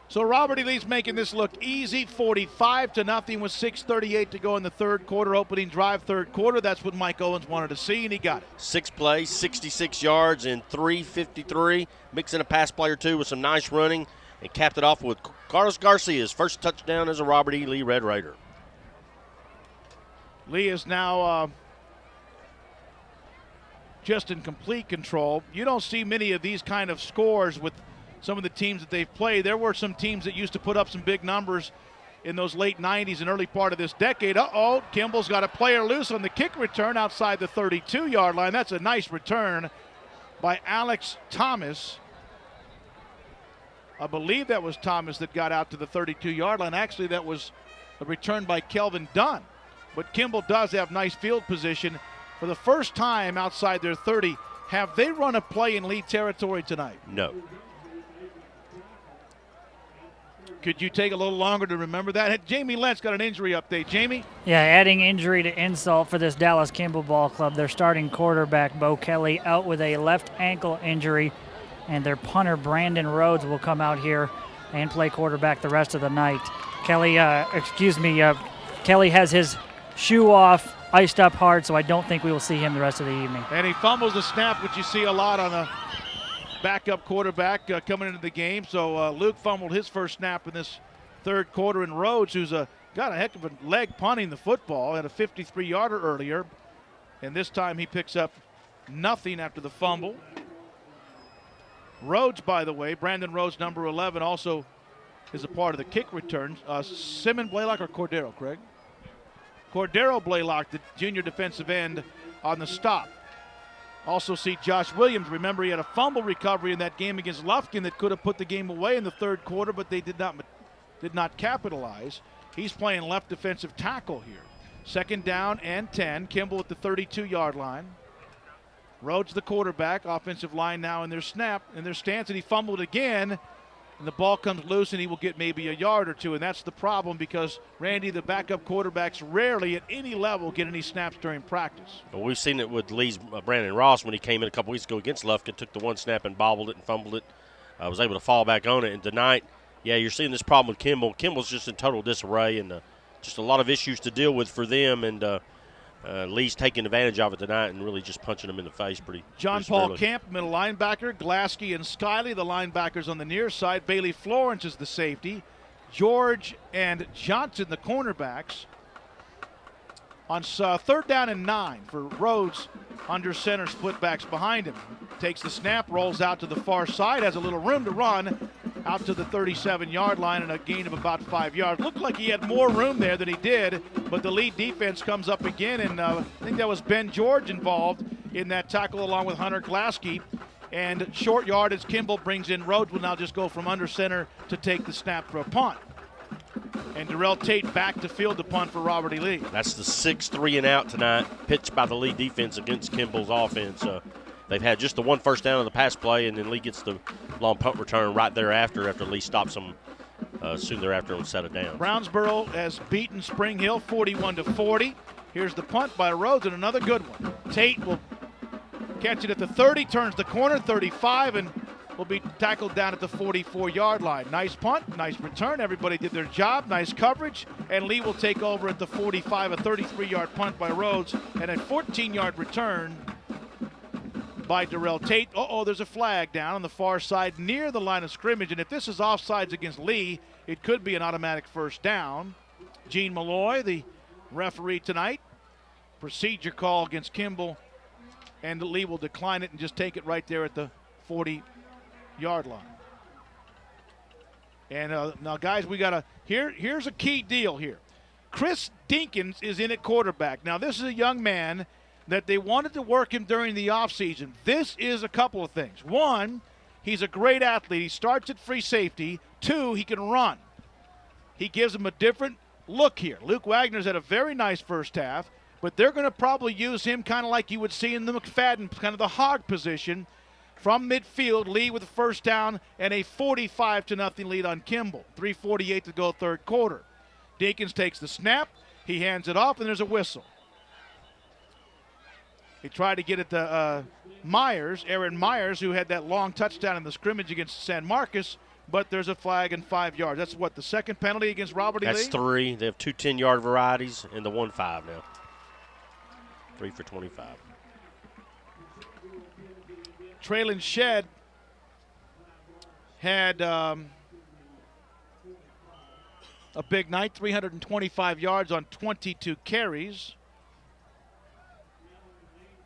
So Robert E. Lee's making this look easy, 45-0 with 6:38 to go in the 3rd quarter. Opening drive, 3rd quarter. That's what Mike Owens wanted to see, and he got it. 6 plays, 66 yards, and 353. Mixing a pass play or two with some nice running, and capped it off with Carlos Garcia's first touchdown as a Robert E. Lee Red Raider. Lee is now just in complete control. You don't see many of these kind of scores with some of the teams that they've played. There were some teams that used to put up some big numbers in those late 90s and early part of this decade. Kimball's got a player loose on the kick return outside the 32-yard line. That's a nice return by Alex Thomas. I believe that was Thomas that got out to the 32-yard line. Actually, that was a return by Kelvin Dunn. But Kimball does have nice field position. For the first time outside their 30, have they run a play in Lee territory tonight? No. Could you take a little longer to remember that? Hey, Jamie Lentz got an injury update. Jamie? Yeah, adding injury to insult for this Dallas Kimball Ball Club. Their starting quarterback, Bo Kelly, out with a left ankle injury, and their punter, Brandon Rhodes, will come out here and play quarterback the rest of the night. Kelly has his shoe off, iced up hard, so I don't think we will see him the rest of the evening. And he fumbles the snap, which you see a lot on a backup quarterback coming into the game. So Luke fumbled his first snap in this third quarter, and Rhodes, who's got a heck of a leg punting the football, had a 53-yarder earlier, and this time he picks up nothing after the fumble. Rhodes, by the way, Brandon Rhodes, number 11, also is a part of the kick returns. Simon Blaylock or Cordero, Craig? Cordero Blaylock, the junior defensive end, on the stop. Also see Josh Williams. Remember, he had a fumble recovery in that game against Lufkin that could have put the game away in the third quarter, but they did not capitalize. He's playing left defensive tackle here. Second down and 10. Kimball at the 32-yard line. Rhodes, the quarterback. Offensive line now in their snap, in their stance, and he fumbled again. And the ball comes loose, and he will get maybe a yard or two. And that's the problem because, Randy, the backup quarterbacks rarely at any level get any snaps during practice. Well, we've seen it with Lee's Brandon Ross when he came in a couple weeks ago against Lufkin, took the one snap and bobbled it and fumbled it. Was able to fall back on it. And tonight, yeah, you're seeing this problem with Kimball. Kimball's just in total disarray and just a lot of issues to deal with for them. And Lee's taking advantage of it tonight and really just punching him in the face pretty John Paul Camp, middle linebacker. Glasky and Skiley, the linebackers on the near side. Bailey Florence is the safety. George and Johnson, the cornerbacks. On third down and 9 for Rhodes, under center, split backs behind him. Takes the snap, rolls out to the far side, has a little room to run out to the 37-yard line and a gain of about 5 yards. Looked like he had more room there than he did, but the lead defense comes up again, and I think that was Ben George involved in that tackle along with Hunter Glasky. And short yardage, Kimball brings in Rhodes, will now just go from under center to take the snap for a punt. And Darrell Tate back to field the punt for Robert E. Lee. That's the 6 3 and out tonight, pitched by the Lee defense against Kimball's offense. They've had just the one first down on the pass play, and then Lee gets the long punt return right thereafter after Lee stops them soon thereafter on set of downs. Brownsboro has beaten Spring Hill 41-40. Here's the punt by Rhodes and another good one. Tate will catch it at the 30, turns the corner, 35, and will be tackled down at the 44-yard line. Nice punt, nice return. Everybody did their job, nice coverage, and Lee will take over at the 45, a 33-yard punt by Rhodes, and a 14-yard return by Darrell Tate. There's a flag down on the far side near the line of scrimmage, and if this is offsides against Lee, it could be an automatic first down. Gene Malloy, the referee tonight, procedure call against Kimball, and Lee will decline it and just take it right there at the 40-yard line. And now, guys, we got here's a key deal here. Chris Dinkins is in at quarterback. Now, this is a young man that they wanted to work him during the offseason. This is a couple of things. One, he's a great athlete. He starts at free safety. Two, he can run. He gives him a different look here. Luke Wagner's had a very nice first half, but they're going to probably use him kind of like you would see in the McFadden, kind of the hog position. From midfield, Lee with the first down and a 45-0 lead on Kimball. 3:48 to go third quarter. Dinkins takes the snap. He hands it off, and there's a whistle. He tried to get it to Aaron Myers, who had that long touchdown in the scrimmage against San Marcos, but there's a flag and 5 yards. That's what, the second penalty against Robert E. Lee? That's 3. They have 2 10-yard varieties and the 1-5 now. 3 for 25. Traylon Shedd had a big night, 325 yards on 22 carries.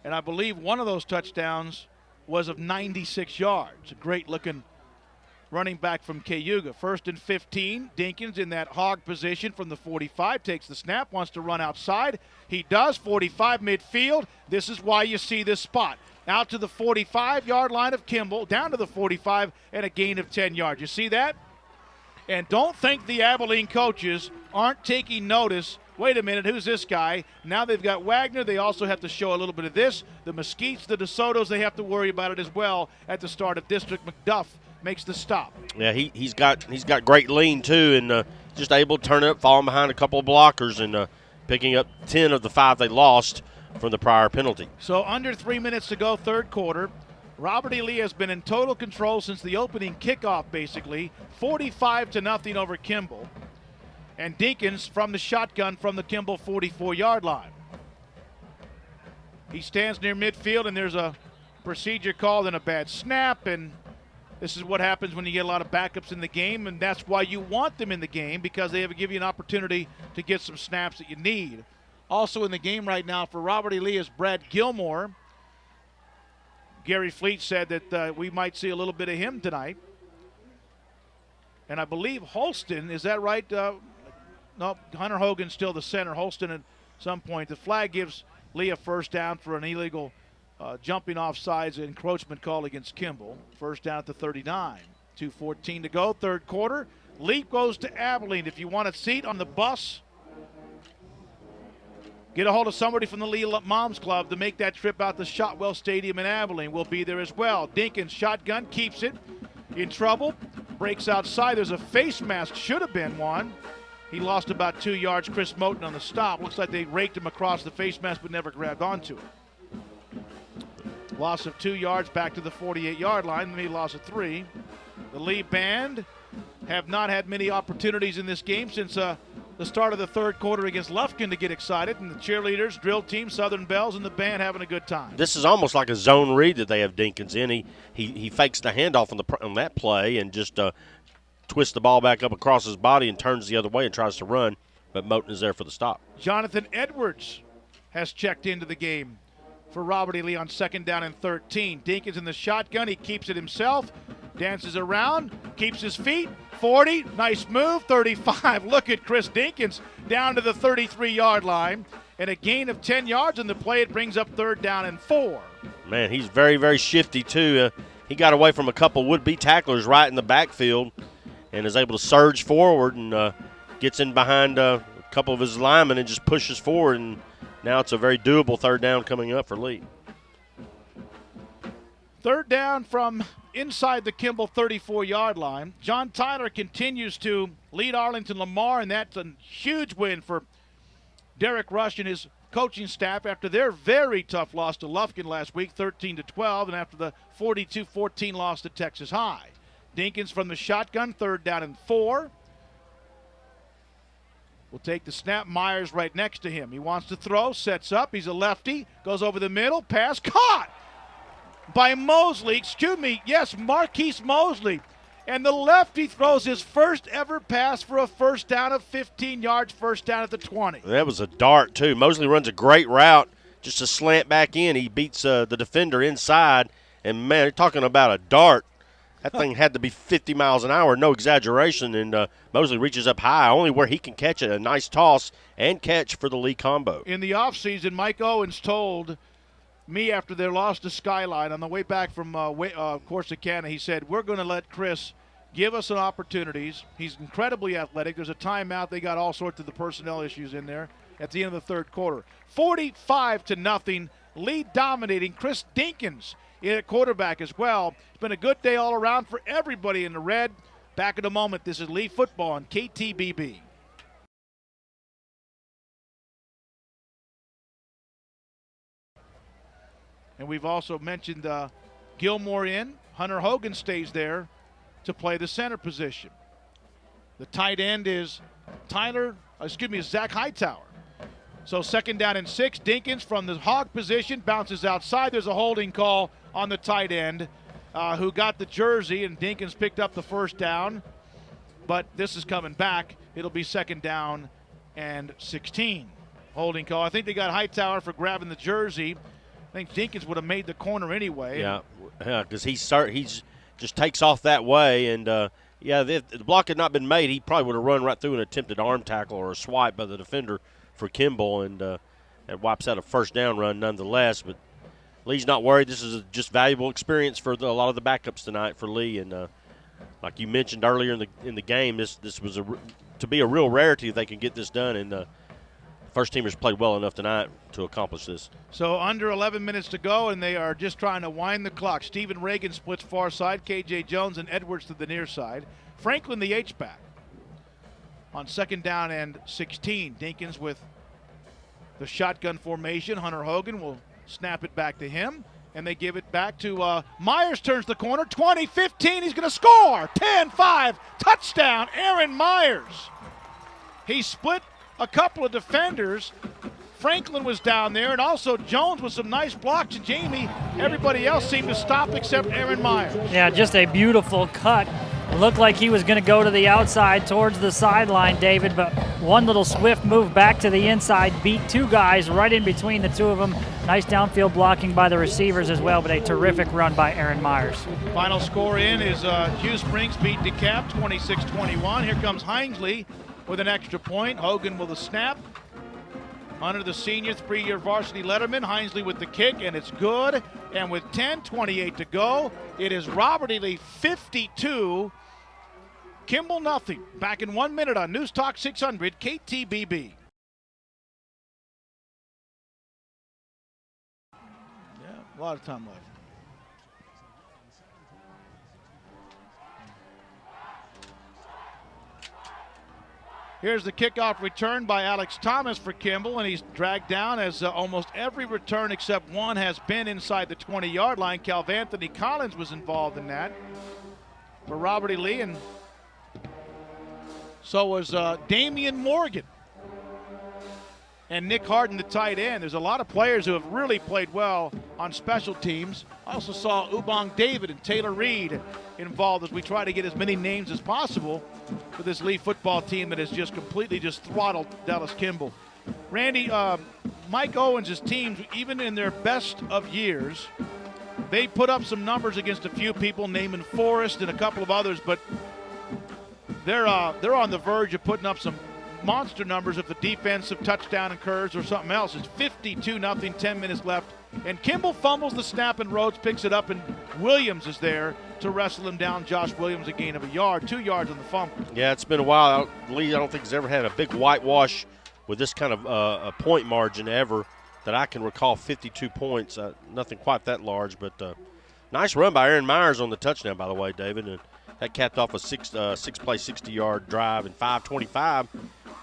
And I believe one of those touchdowns was of 96 yards. A great-looking running back from Cayuga. 1st and 15. Dinkins in that hog position from the 45. Takes the snap, wants to run outside. He does. 45 midfield. This is why you see this spot. Out to the 45-yard line of Kimball, down to the 45, and a gain of 10 yards. You see that? And don't think the Abilene coaches aren't taking notice. Wait a minute, who's this guy? Now they've got Wagner. They also have to show a little bit of this. The Mesquites, the DeSotos, they have to worry about it as well at the start of District McDuff makes the stop. Yeah, he's got great lean too, and just able to turn it up, falling behind a couple of blockers, and picking up 10 of the 5 they lost from the prior penalty. So under 3 minutes to go, third quarter. Robert E. Lee has been in total control since the opening kickoff, basically. 45-0 over Kimball. And Dinkins from the shotgun from the Kimball 44-yard line. He stands near midfield, and there's a procedure called and a bad snap, and this is what happens when you get a lot of backups in the game, and that's why you want them in the game, because they give you an opportunity to get some snaps that you need. Also in the game right now for Robert E. Lee is Brad Gilmore. Gary Fleet said that we might see a little bit of him tonight. And I believe Holston, is that right? No, Hunter Hogan's still the center. Holston at some point. The flag gives Lee a first down for an illegal jumping off sides encroachment call against Kimball. First down at the 39. 2:14 to go, third quarter. Lee goes to Abilene. If you want a seat on the bus, get a hold of somebody from the Lee Moms Club to make that trip out to Shotwell Stadium in Abilene. We'll be there as well. Dinkins shotgun, keeps it. In trouble, breaks outside. There's a face mask, should have been one. He lost about 2 yards. Chris Moten on the stop. Looks like they raked him across the face mask but never grabbed onto it. Loss of 2 yards back to the 48-yard line. Maybe loss of 3. The Lee band have not had many opportunities in this game since the start of the third quarter against Lufkin to get excited, and the cheerleaders, drill team, Southern Bells, and the band having a good time. This is almost like a zone read that they have Dinkins in. He fakes the handoff on that play and just twists the ball back up across his body and turns the other way and tries to run, but Moten is there for the stop. Jonathan Edwards has checked into the game for Robert E. Lee on second down and 13. Dinkins in the shotgun. He keeps it himself, dances around, keeps his feet. 40, nice move. 35, look at Chris Dinkins down to the 33-yard line. And a gain of 10 yards in the play. It brings up third down and 4. Man, he's very, very shifty too. He got away from a couple would-be tacklers right in the backfield and is able to surge forward and gets in behind a couple of his linemen and just pushes forward. And now it's a very doable third down coming up for Lee. Third down from inside the Kimball 34-yard line. John Tyler continues to lead Arlington Lamar, and that's a huge win for Derek Rush and his coaching staff after their very tough loss to Lufkin last week, 13-12, and after the 42-14 loss to Texas High. Dinkins from the shotgun, third down and 4. Will take the snap. Myers right next to him. He wants to throw, sets up. He's a lefty, goes over the middle, pass caught by Mosley. Marquise Mosley. And the lefty throws his first ever pass for a first down of 15 yards, first down at the 20. That was a dart, too. Mosley runs a great route, just a slant back in. He beats the defender inside. And, man, you're talking about a dart. That thing had to be 50 miles an hour, no exaggeration. And Mosley reaches up high, only where he can catch it. A nice toss and catch for the Lee combo. In the offseason, Mike Owens told me after their loss to Skyline on the way back from Corsicana, he said, we're going to let Chris give us some opportunities. He's incredibly athletic. There's a timeout. They got all sorts of the personnel issues in there at the end of the third quarter. 45-0, Lee dominating. Chris Dinkins in at quarterback as well. It's been a good day all around for everybody in the red. Back in a moment. This is Lee football on KTBB. And we've also mentioned Gilmore in. Hunter Hogan stays there to play the center position. The tight end is Zach Hightower. So second down and 6. Dinkins from the hog position bounces outside. There's a holding call on the tight end who got the jersey, and Dinkins picked up the first down. But this is coming back. It'll be second down and 16. Holding call. I think they got Hightower for grabbing the jersey. I think Dinkins would have made the corner anyway. Yeah, because he just takes off that way, and if the block had not been made, he probably would have run right through an attempted arm tackle or a swipe by the defender for Kimball, and it wipes out a first down run nonetheless. But Lee's not worried. This is just valuable experience for a lot of the backups tonight for Lee, and like you mentioned earlier in the game, this was to be a real rarity if they can get this done in first teamers played well enough tonight to accomplish this. So under 11 minutes to go, and they are just trying to wind the clock. Stephen Reagan splits far side, K.J. Jones and Edwards to the near side. Franklin the H-back. On 2nd down and 16, Dinkins with the shotgun formation. Hunter Hogan will snap it back to him, and they give it back to Myers. Turns the corner, 20, 15, he's going to score. 10-5, touchdown, Aaron Myers. He split a couple of defenders. Franklin was down there, and also Jones with some nice blocks, and Jamie, everybody else seemed to stop except Aaron Myers. Yeah, just a beautiful cut. It looked like he was going to go to the outside towards the sideline, David, but one little swift move back to the inside beat 2 guys right in between the 2 of them. Nice downfield blocking by the receivers as well, but a terrific run by Aaron Myers. Final score in is Hugh Springs beat DeKalb 26-21. Here comes Hinesley with an extra point. Hogan with a snap. Hunter, the senior, 3-year varsity letterman. Hinesley with the kick, and it's good. And with 10:28 to go, it is Robert E. Lee 52, Kimball nothing. Back in 1 minute on News Talk 600 KTBB. Yeah, a lot of time left. Here's the kickoff return by Alex Thomas for Kimball, and he's dragged down as almost every return except one has been inside the 20-yard line. Calvanthony Collins was involved in that for Robert E. Lee, and so was Damian Morgan and Nick Harden, the tight end. There's a lot of players who have really played well on special teams. I also saw Ubong David and Taylor Reed involved as we try to get as many names as possible for this Lee football team that has just completely throttled Dallas Kimball. Randy, Mike Owens' teams, even in their best of years, they put up some numbers against a few people, naming Forrest and a couple of others, but they're on the verge of putting up some monster numbers if the defensive touchdown occurs or something else. It's 52-0, 10 minutes left. And Kimball fumbles the snap, and Rhodes picks it up, and Williams is there to wrestle him down. Josh Williams, a gain of a yard, 2 yards on the fumble. Yeah, it's been a while. Lee, I don't think has ever had a big whitewash with this kind of a point margin ever that I can recall. 52 points, nothing quite that large, but nice run by Aaron Myers on the touchdown, by the way, David. And that capped off a six-play, 60-yard drive in 5:25.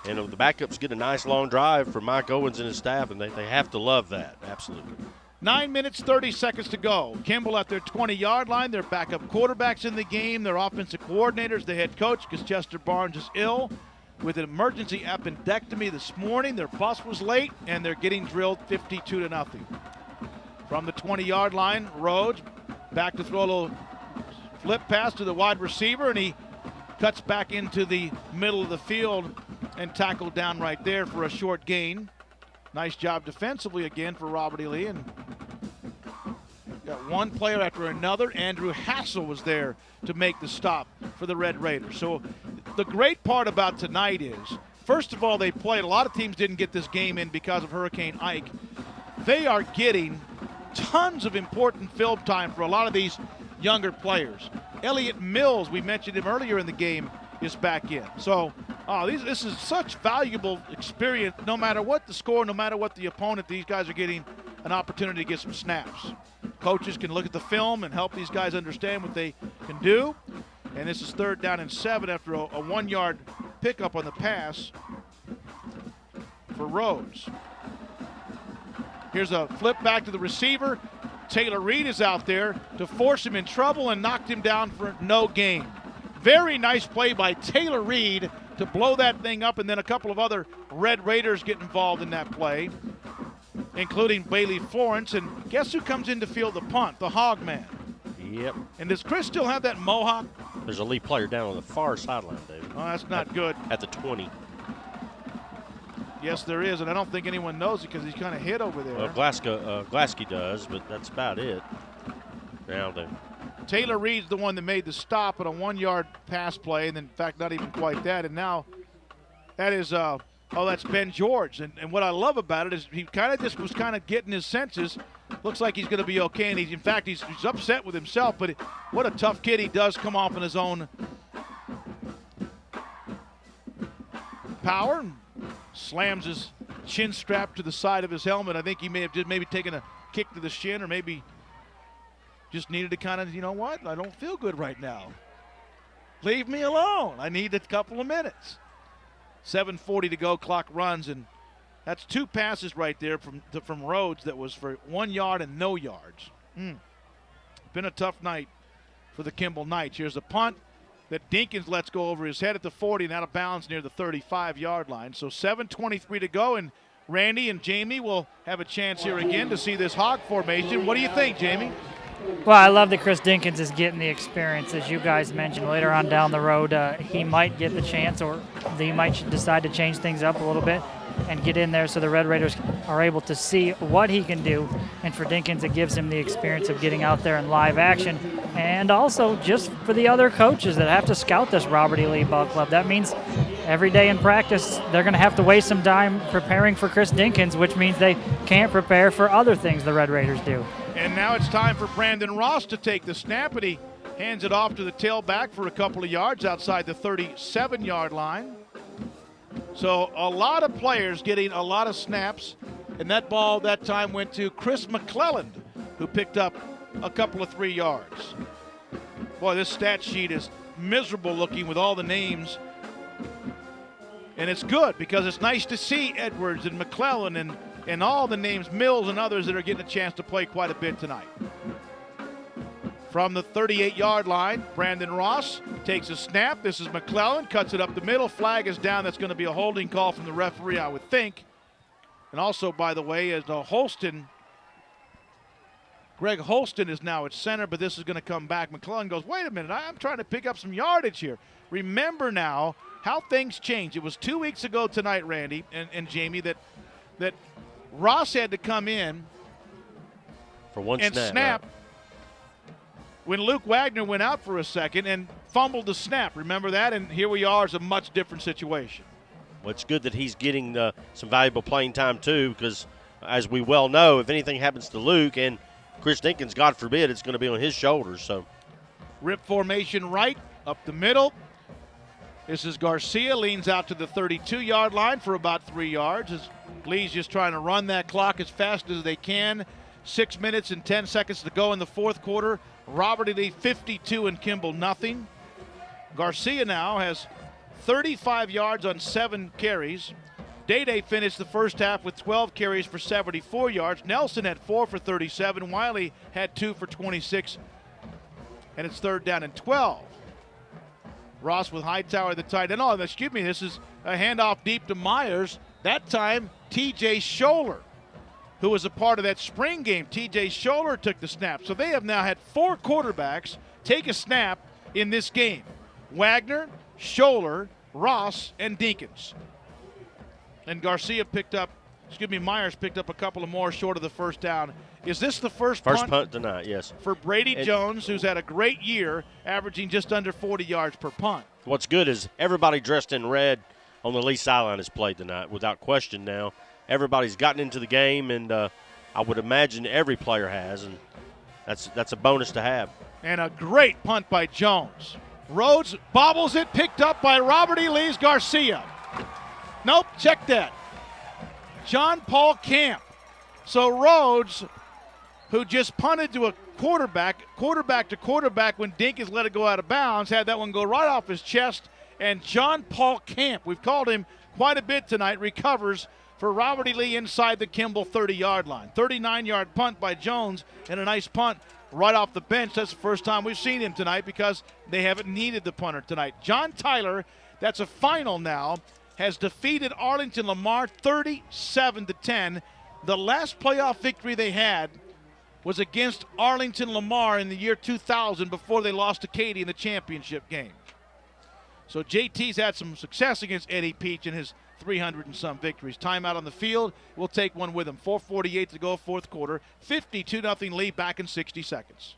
And the backups get a nice long drive for Mike Owens and his staff, and they have to love that, absolutely. 9 minutes, 30 seconds to go. Kimball at their 20-yard line. Their backup quarterbacks in the game. Their offensive coordinators, the head coach, because Chester Barnes is ill with an emergency appendectomy this morning. Their bus was late, and they're getting drilled 52-0. From the 20-yard line, Rhodes back to throw a little flip pass to the wide receiver, and he cuts back into the middle of the field and tackled down right there for a short gain. Nice job defensively again for Robert E. Lee. And got one player after another. Andrew Hassel was there to make the stop for the Red Raiders. So the great part about tonight is, first of all, they played. A lot of teams didn't get this game in because of Hurricane Ike. They are getting tons of important film time for a lot of these younger players. Elliott Mills, we mentioned him earlier in the game, is back in. So this is such valuable experience. No matter what the score, no matter what the opponent, these guys are getting an opportunity to get some snaps. Coaches can look at the film and help these guys understand what they can do. And this is 3rd down and 7 after a 1-yard pickup on the pass for Rhodes. Here's a flip back to the receiver. Taylor Reed is out there to force him in trouble and knocked him down for no gain. Very nice play by Taylor Reed to blow that thing up, and then a couple of other Red Raiders get involved in that play, including Bailey Florence. And guess who comes in to field the punt? The Hog Man. Yep. And does Chris still have that mohawk? There's a Lee player down on the far sideline, David. Oh, that's not good. At the 20. Yes, there is, and I don't think anyone knows it because he's kind of hid over there. Well, Glasky does, but that's about it. Now Taylor Reed's the one that made the stop at a 1-yard pass play, and in fact, not even quite that. And now that is, that's Ben George. And what I love about it is he kind of just was kind of getting his senses. Looks like he's going to be okay, and he's upset with himself, but what a tough kid. He does come off in his own power and slams his chin strap to the side of his helmet. I think he may have just maybe taken a kick to the shin, or maybe just needed to kind of, you know what, I don't feel good right now. Leave me alone. I need a couple of minutes. 7:40 to go, clock runs, and that's 2 passes right there from Rhodes that was for 1 yard and no yards. Been a tough night for the Kimball Knights. Here's a punt that Dinkins lets go over his head at the 40 and out of bounds near the 35-yard line. So 7:23 to go, and Randy and Jamie will have a chance here again to see this hog formation. What do you think, Jamie? Well, I love that Chris Dinkins is getting the experience. As you guys mentioned, later on down the road, he might get the chance, or he might decide to change things up a little bit and get in there so the Red Raiders are able to see what he can do. And for Dinkins, it gives him the experience of getting out there in live action. And also just for the other coaches that have to scout this Robert E. Lee Ball Club. That means every day in practice, they're going to have to waste some time preparing for Chris Dinkins, which means they can't prepare for other things the Red Raiders do. And now it's time for Brandon Ross to take the snap, and he hands it off to the tailback for a couple of yards outside the 37-yard line. So a lot of players getting a lot of snaps, and that ball that time went to Chris McClelland, who picked up a couple of 3 yards. Boy, this stat sheet is miserable looking with all the names. And it's good because it's nice to see Edwards and McClellan and all the names, Mills and others that are getting a chance to play quite a bit tonight. From the 38-yard line, Brandon Ross takes a snap. This is McClellan, cuts it up the middle. Flag is down. That's going to be a holding call from the referee, I would think. And also, by the way, as Greg Holston is now at center, but this is going to come back. McClellan goes, wait a minute, I'm trying to pick up some yardage here. Remember now how things change. It was 2 weeks ago tonight, Randy and Jamie, that Ross had to come in for one and snap when Luke Wagner went out for a second and fumbled the snap. Remember that? And here we are. It's a much different situation. Well, it's good that he's getting some valuable playing time, too, because as we well know, if anything happens to Luke and Chris Dinkins, God forbid, it's going to be on his shoulders. So, rip formation right, up the middle. This is Garcia, leans out to the 32-yard line for about 3 yards. As Lee's just trying to run that clock as fast as they can. 6 minutes and 10 seconds to go in the fourth quarter. Robert E. Lee 52 and Kimball nothing. Garcia now has 35 yards on 7 carries. Day finished the first half with 12 carries for 74 yards. Nelson had 4 for 37. Wiley had 2 for 26. And it's 3rd down and 12. Ross with Hightower, the tight end. Oh, excuse me, this is a handoff deep to Myers. That time, T.J. Scholler, who was a part of that spring game. T.J. Scholler took the snap. So they have now had 4 quarterbacks take a snap in this game. Wagner, Scholler, Ross, and Dinkins. And Garcia Myers picked up a couple of more short of the first down. Is this the first punt tonight? Yes. For Brady Jones, who's had a great year, averaging just under 40 yards per punt. What's good is everybody dressed in red on the Lee sideline has played tonight, without question now. Everybody's gotten into the game, and I would imagine every player has, and that's a bonus to have. And a great punt by Jones. Rhodes bobbles it, picked up by Robert E. Lee's Garcia. Nope, check that. John Paul Camp. So Rhodes, who just punted to a quarterback to quarterback when Dinkins let it go out of bounds, had that one go right off his chest. And John Paul Camp, we've called him quite a bit tonight, recovers for Robert E. Lee inside the Kimball 30-yard line. 39-yard punt by Jones, and a nice punt right off the bench. That's the first time we've seen him tonight because they haven't needed the punter tonight. John Tyler, that's a final now, has defeated Arlington Lamar 37-10. The last playoff victory they had was against Arlington Lamar in the year 2000 before they lost to Katy in the championship game. So JT's had some success against Eddie Peach in his 300 and some victories. Timeout on the field. We'll take one with him. 4:48 to go, fourth quarter. 52-0 lead, back in 60 seconds.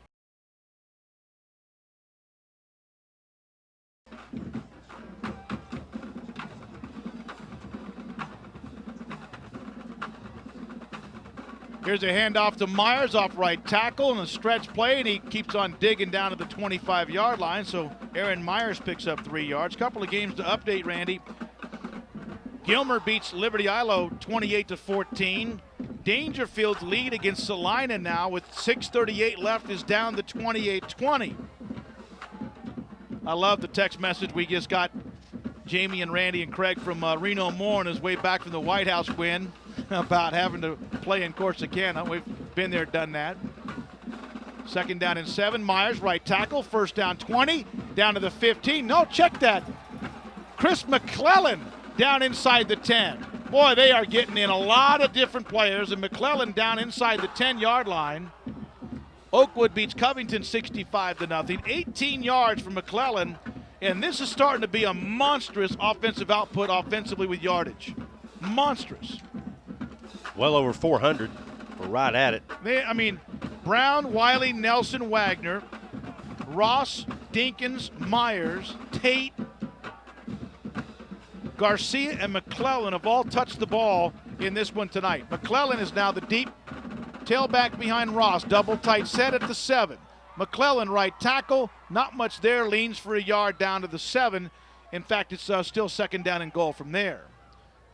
Here's a handoff to Myers off right tackle and a stretch play, and he keeps on digging down to the 25-yard line. So Aaron Myers picks up 3 yards. Couple of games to update, Randy. Gilmer beats Liberty Ilo 28-14. Dangerfield's lead against Salina now with 6:38 left is down to 28-20. I love the text message we just got. Jamie and Randy and Craig from Reno Moore on his way back from the White House win about having to play in Corsicana. We've been there, done that. Second down and 7. Myers, right tackle. First down 20, down to the 15. No, check that. Chris McClellan down inside the 10. Boy, they are getting in a lot of different players, and McClellan down inside the 10-yard line. Oakwood beats Covington 65-0. 18 yards for McClellan, and this is starting to be a monstrous offensive output offensively with yardage. Monstrous. Well over 400. We're right at it. Brown, Wiley, Nelson, Wagner, Ross, Dinkins, Myers, Tate, Garcia, and McClellan have all touched the ball in this one tonight. McClellan is now the deep tailback behind Ross. Double tight set at the 7. McClellan, right tackle. Not much there. Leans for a yard down to the 7. In fact, it's still second down and goal from there.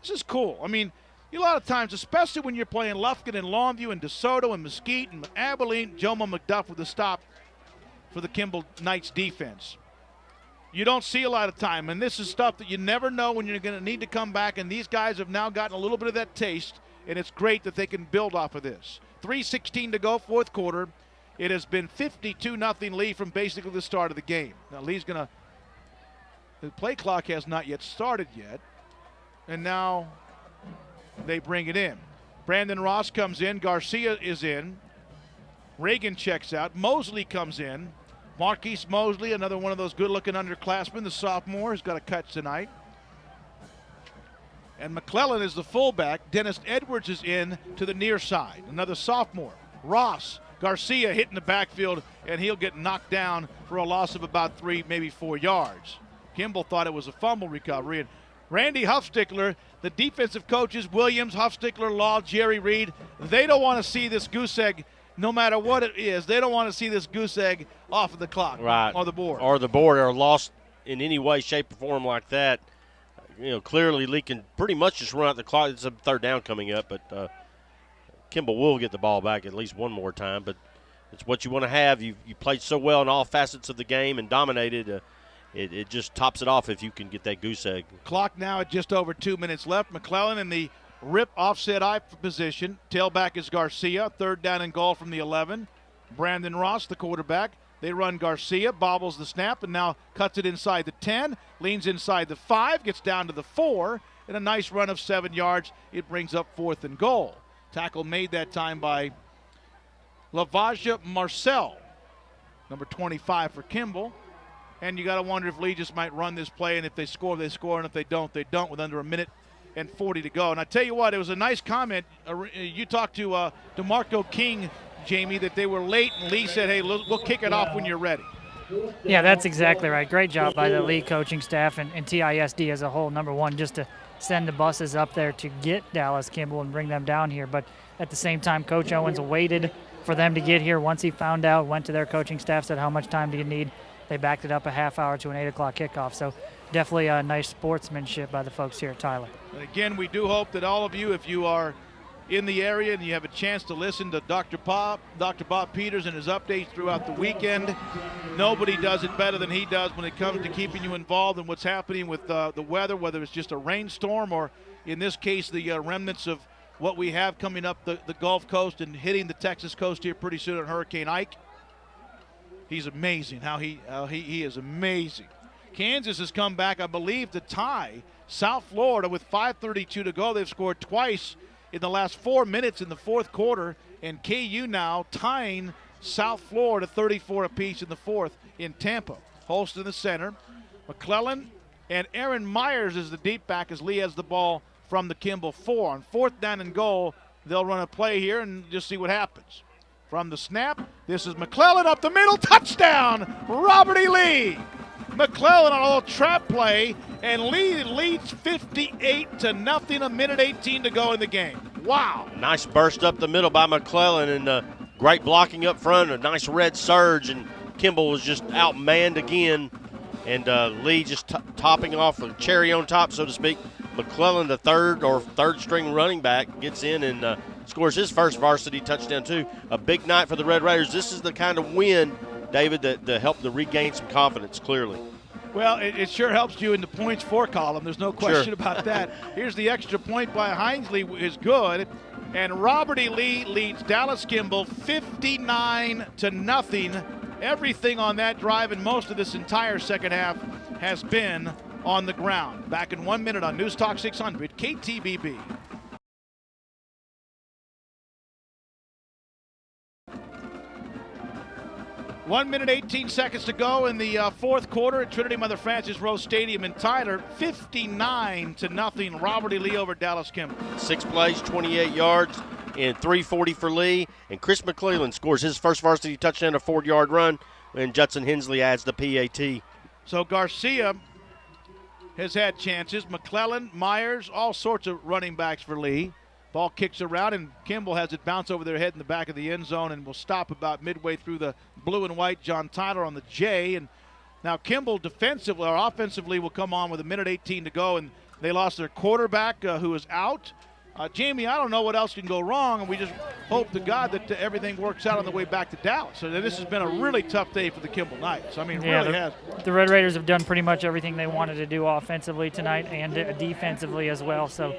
This is cool. A lot of times, especially when you're playing Lufkin and Longview and DeSoto and Mesquite and Abilene, Jomo McDuff with the stop for the Kimball Knights defense. You don't see a lot of time, and this is stuff that you never know when you're going to need to come back, and these guys have now gotten a little bit of that taste, and it's great that they can build off of this. 3:16 to go, fourth quarter. It has been 52-0 Lee from basically the start of the game. Now Lee's going to – the play clock has not yet started yet, and now they bring it in. Brandon Ross comes in. Garcia is in. Reagan checks out. Mosley comes in. Marquise Mosley, another one of those good-looking underclassmen, the sophomore, has got a catch tonight. And McClellan is the fullback. Dennis Edwards is in to the near side, another sophomore. Ross, Garcia hitting the backfield, and he'll get knocked down for a loss of about 3, maybe 4 yards. Kimball thought it was a fumble recovery. And Randy Huffstickler, the defensive coaches, Williams, Huffstickler, Law, Jerry Reed, they don't want to see this goose egg, no matter what it is. They don't want to see this goose egg off of the clock, right, or the board. Or lost in any way, shape, or form like that. Clearly Lee can pretty much just run out the clock. It's a third down coming up, but Kimball will get the ball back at least one more time. But it's what you want to have. You played so well in all facets of the game and dominated. It just tops it off if you can get that goose egg. Clock now at just over 2 minutes left. McClellan in the rip offset eye position. Tailback is Garcia. Third down and goal from the 11. Brandon Ross, the quarterback. They run Garcia, bobbles the snap, and now cuts it inside the 10, leans inside the 5, gets down to the 4, and a nice run of 7 yards. It brings up fourth and goal. Tackle made that time by Lavaja Marcel, number 25 for Kimball. And you got to wonder if Lee just might run this play, and if they score, they score, and if they don't, they don't, with under a minute and 40 to go. And I tell you what, it was a nice comment. You talked to DeMarco King, Jamie, that they were late, and Lee said, hey, we'll kick it off when you're ready. Yeah, that's exactly right. Great job by the Lee coaching staff and TISD as a whole, number one, just to send the buses up there to get Dallas Kimball and bring them down here. But at the same time, Coach Owens waited for them to get here. Once he found out, went to their coaching staff, said, how much time do you need? They backed it up a half hour to an 8 o'clock kickoff. So definitely a nice sportsmanship by the folks here at Tyler. And again, we do hope that all of you, if you are in the area and you have a chance to listen to Dr. Bob Peters and his updates throughout the weekend, nobody does it better than he does when it comes to keeping you involved in what's happening with the weather, whether it's just a rainstorm or, in this case, the remnants of what we have coming up the Gulf Coast and hitting the Texas coast here pretty soon on Hurricane Ike. He's amazing. He is amazing. Kansas has come back, I believe, to tie South Florida with 5:32 to go. They've scored twice in the last 4 minutes in the fourth quarter, and KU now tying South Florida 34 apiece in the fourth in Tampa. Holst in the center. McClellan and Aaron Myers is the deep back as Lee has the ball from the Kimball 4. On fourth down and goal, they'll run a play here and just see what happens. From the snap, this is McClellan up the middle, touchdown, Robert E. Lee. McClellan on a little trap play, and Lee leads 58-0, a minute 18 to go in the game. Wow. Nice burst up the middle by McClellan, and great blocking up front, a nice red surge, and Kimball was just outmanned again, and Lee just topping off a cherry on top, so to speak, McClellan, the third string running back, gets in and scores his first varsity touchdown too. A big night for the Red Raiders. This is the kind of win, David, that helped to regain some confidence, clearly. Well, it sure helps you in the points for column. There's no question about that. Here's the extra point by Hinesley is good. And Robert E. Lee leads Dallas Kimball 59-0. Everything on that drive and most of this entire second half has been on the ground. Back in 1 minute on News Talk 600 KTBB. One minute, 18 seconds to go in the fourth quarter at Trinity Mother Frances Rose Stadium in Tyler. 59-0. Robert E. Lee over Dallas Kimball. 6 plays, 28 yards, and 340 for Lee. And Chris McClellan scores his first varsity touchdown, a 4-yard run, and Judson Hensley adds the PAT. So Garcia has had chances. McClellan, Myers, all sorts of running backs for Lee. Ball kicks around, and Kimball has it bounce over their head in the back of the end zone and will stop about midway through the blue and white. John Tyler on the J. And now Kimball defensively or offensively will come on with a minute 18 to go, and they lost their quarterback who is out. Jamie, I don't know what else can go wrong, and we just hope to God that everything works out on the way back to Dallas. So this has been a really tough day for the Kimball Knights. I mean, it really has. The Red Raiders have done pretty much everything they wanted to do offensively tonight and defensively as well. So,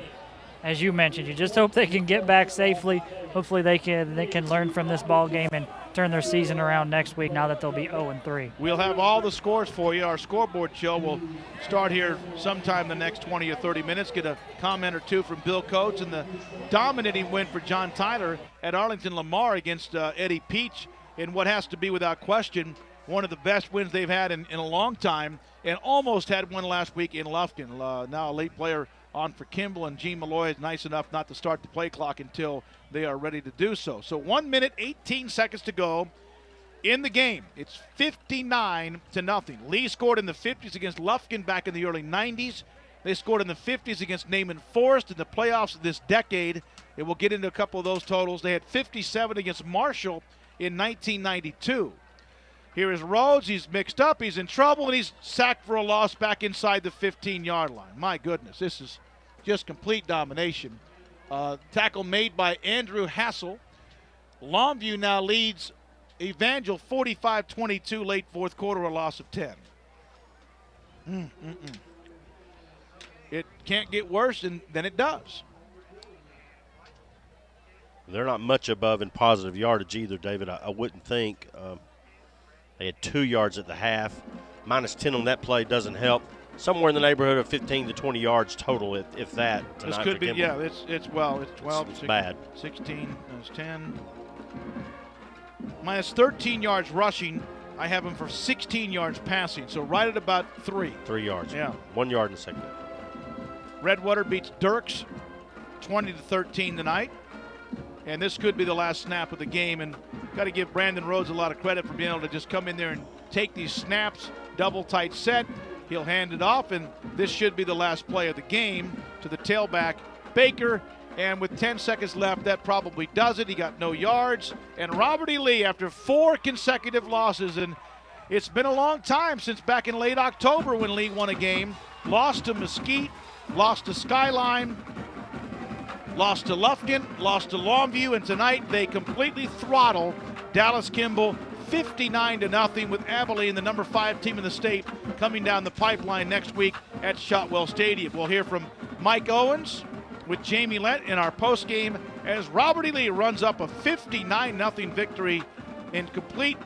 as you mentioned, you just hope they can get back safely. Hopefully they can learn from this ball game and turn their season around next week now that they'll be 0-3. We'll have all the scores for you. Our scoreboard show will start here sometime the next 20 or 30 minutes. Get a comment or two from Bill Coates and the dominating win for John Tyler at Arlington Lamar against Eddie Peach in what has to be without question one of the best wins they've had in a long time, and almost had one last week in Lufkin. Now a late player on for Kimball, and Gene Malloy is nice enough not to start the play clock until they are ready to do so. So 1 minute, 18 seconds to go in the game. It's 59-0. Lee scored in the 50s against Lufkin back in the early 90s. They scored in the 50s against Naaman Forest in the playoffs of this decade. And we'll get into a couple of those totals. They had 57 against Marshall in 1992. Here is Rhodes. He's mixed up. He's in trouble, and he's sacked for a loss back inside the 15-yard line. My goodness, this is just complete domination. Tackle made by Andrew Hassel. Longview now leads Evangel 45-22 late fourth quarter, a loss of 10. It can't get worse than it does. They're not much above in positive yardage either, David. I wouldn't think. They had 2 yards at the half. Minus 10 on that play doesn't help. Somewhere in the neighborhood of 15 to 20 yards total, if that. This could be, yeah, it's 12. It's bad. 16, there's 10. Minus 13 yards rushing. I have him for 16 yards passing, so right at about 3. 3 yards. Yeah. 1 yard in the second. Redwater beats Dirks 20-13 tonight. And this could be the last snap of the game. And got to give Brandon Rhodes a lot of credit for being able to just come in there and take these snaps, double tight set. He'll hand it off, and this should be the last play of the game to the tailback, Baker. And with 10 seconds left, that probably does it. He got no yards. And Robert E. Lee, after 4 consecutive losses, and it's been a long time since back in late October when Lee won a game, lost to Mesquite, lost to Skyline, lost to Lufkin, lost to Longview, and tonight they completely throttle Dallas Kimball 59-0 with Abilene, the number 5 team in the state, coming down the pipeline next week at Shotwell Stadium. We'll hear from Mike Owens with Jamie Lent in our postgame as Robert E. Lee runs up a 59-0 victory in complete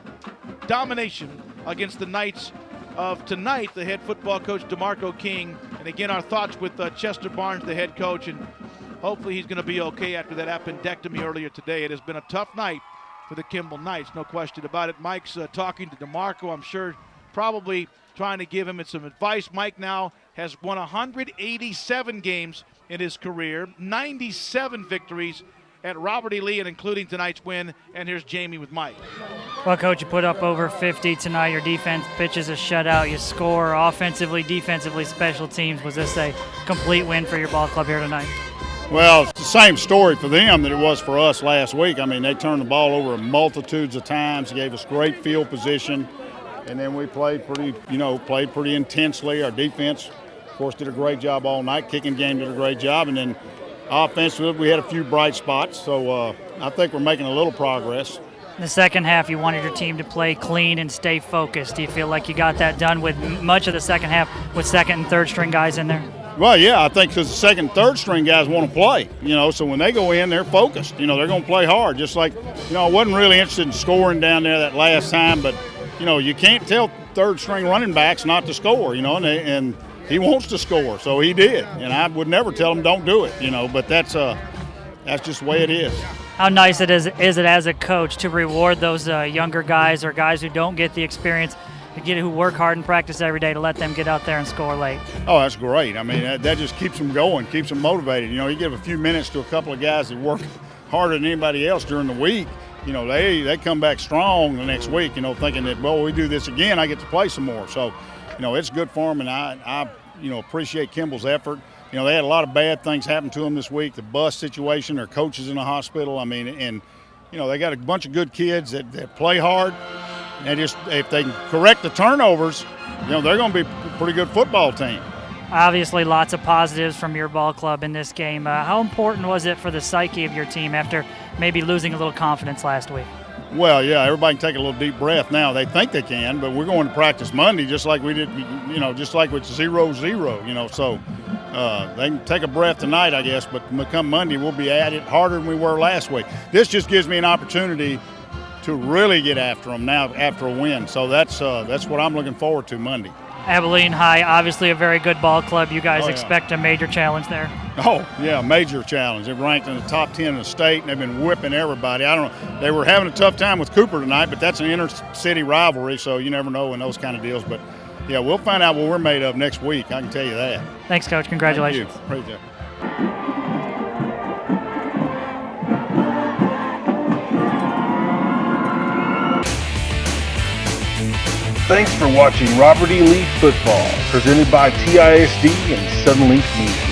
domination against the Knights of tonight, the head football coach DeMarco King. And again, our thoughts with Chester Barnes, the head coach, and hopefully he's going to be okay after that appendectomy earlier today. It has been a tough night for the Kimball Knights, no question about it. Mike's talking to DeMarco, I'm sure, probably trying to give him some advice. Mike now has won 187 games in his career, 97 victories at Robert E. Lee, and including tonight's win. And here's Jamie with Mike. Well, Coach, you put up over 50 tonight. Your defense pitches a shutout. You score offensively, defensively, special teams. Was this a complete win for your ball club here tonight? Well, it's the same story for them that it was for us last week. I mean, they turned the ball over multitudes of times, gave us great field position, and then we played pretty intensely. Our defense course, did a great job all night. Kicking game did a great job. And then offensively, we had a few bright spots. So I think we're making a little progress. In the second half, you wanted your team to play clean and stay focused. Do you feel like you got that done with much of the second half with second and third string guys in there? Well, yeah, I think because the second and third string guys want to play, so when they go in, they're focused. They're going to play hard. Just like, I wasn't really interested in scoring down there that last time, but, you can't tell third string running backs not to score, and he wants to score, so he did. And I would never tell him don't do it, but that's just the way it is. How nice is it as a coach to reward those younger guys or guys who don't get the experience, who work hard and practice every day, to let them get out there and score late? Oh, that's great. I mean, that just keeps them going, keeps them motivated. You give a few minutes to a couple of guys that work harder than anybody else during the week. They come back strong the next week, thinking that, well, we do this again, I get to play some more. So, it's good for them, and I appreciate Kimball's effort. They had a lot of bad things happen to them this week, the bus situation, their coaches in the hospital. I mean, and, they got a bunch of good kids that play hard. And just if they can correct the turnovers, they're going to be a pretty good football team. Obviously, lots of positives from your ball club in this game. How important was it for the psyche of your team after maybe losing a little confidence last week? Well, yeah, everybody can take a little deep breath now. They think they can, but we're going to practice Monday just like we did, just like with 0-0, so they can take a breath tonight, I guess, but come Monday, we'll be at it harder than we were last week. This just gives me an opportunity to really get after them now after a win. So that's what I'm looking forward to Monday. Abilene High, obviously a very good ball club. You guys expect a major challenge there? Oh, yeah, major challenge. They're ranked in the top 10 in the state, and they've been whipping everybody. I don't know. They were having a tough time with Cooper tonight, but that's an inter-city rivalry, so you never know in those kind of deals. But, yeah, we'll find out what we're made of next week. I can tell you that. Thanks, Coach. Congratulations. Thank you. Thanks for watching Robert E. Lee Football, presented by TISD and Suddenlink Media.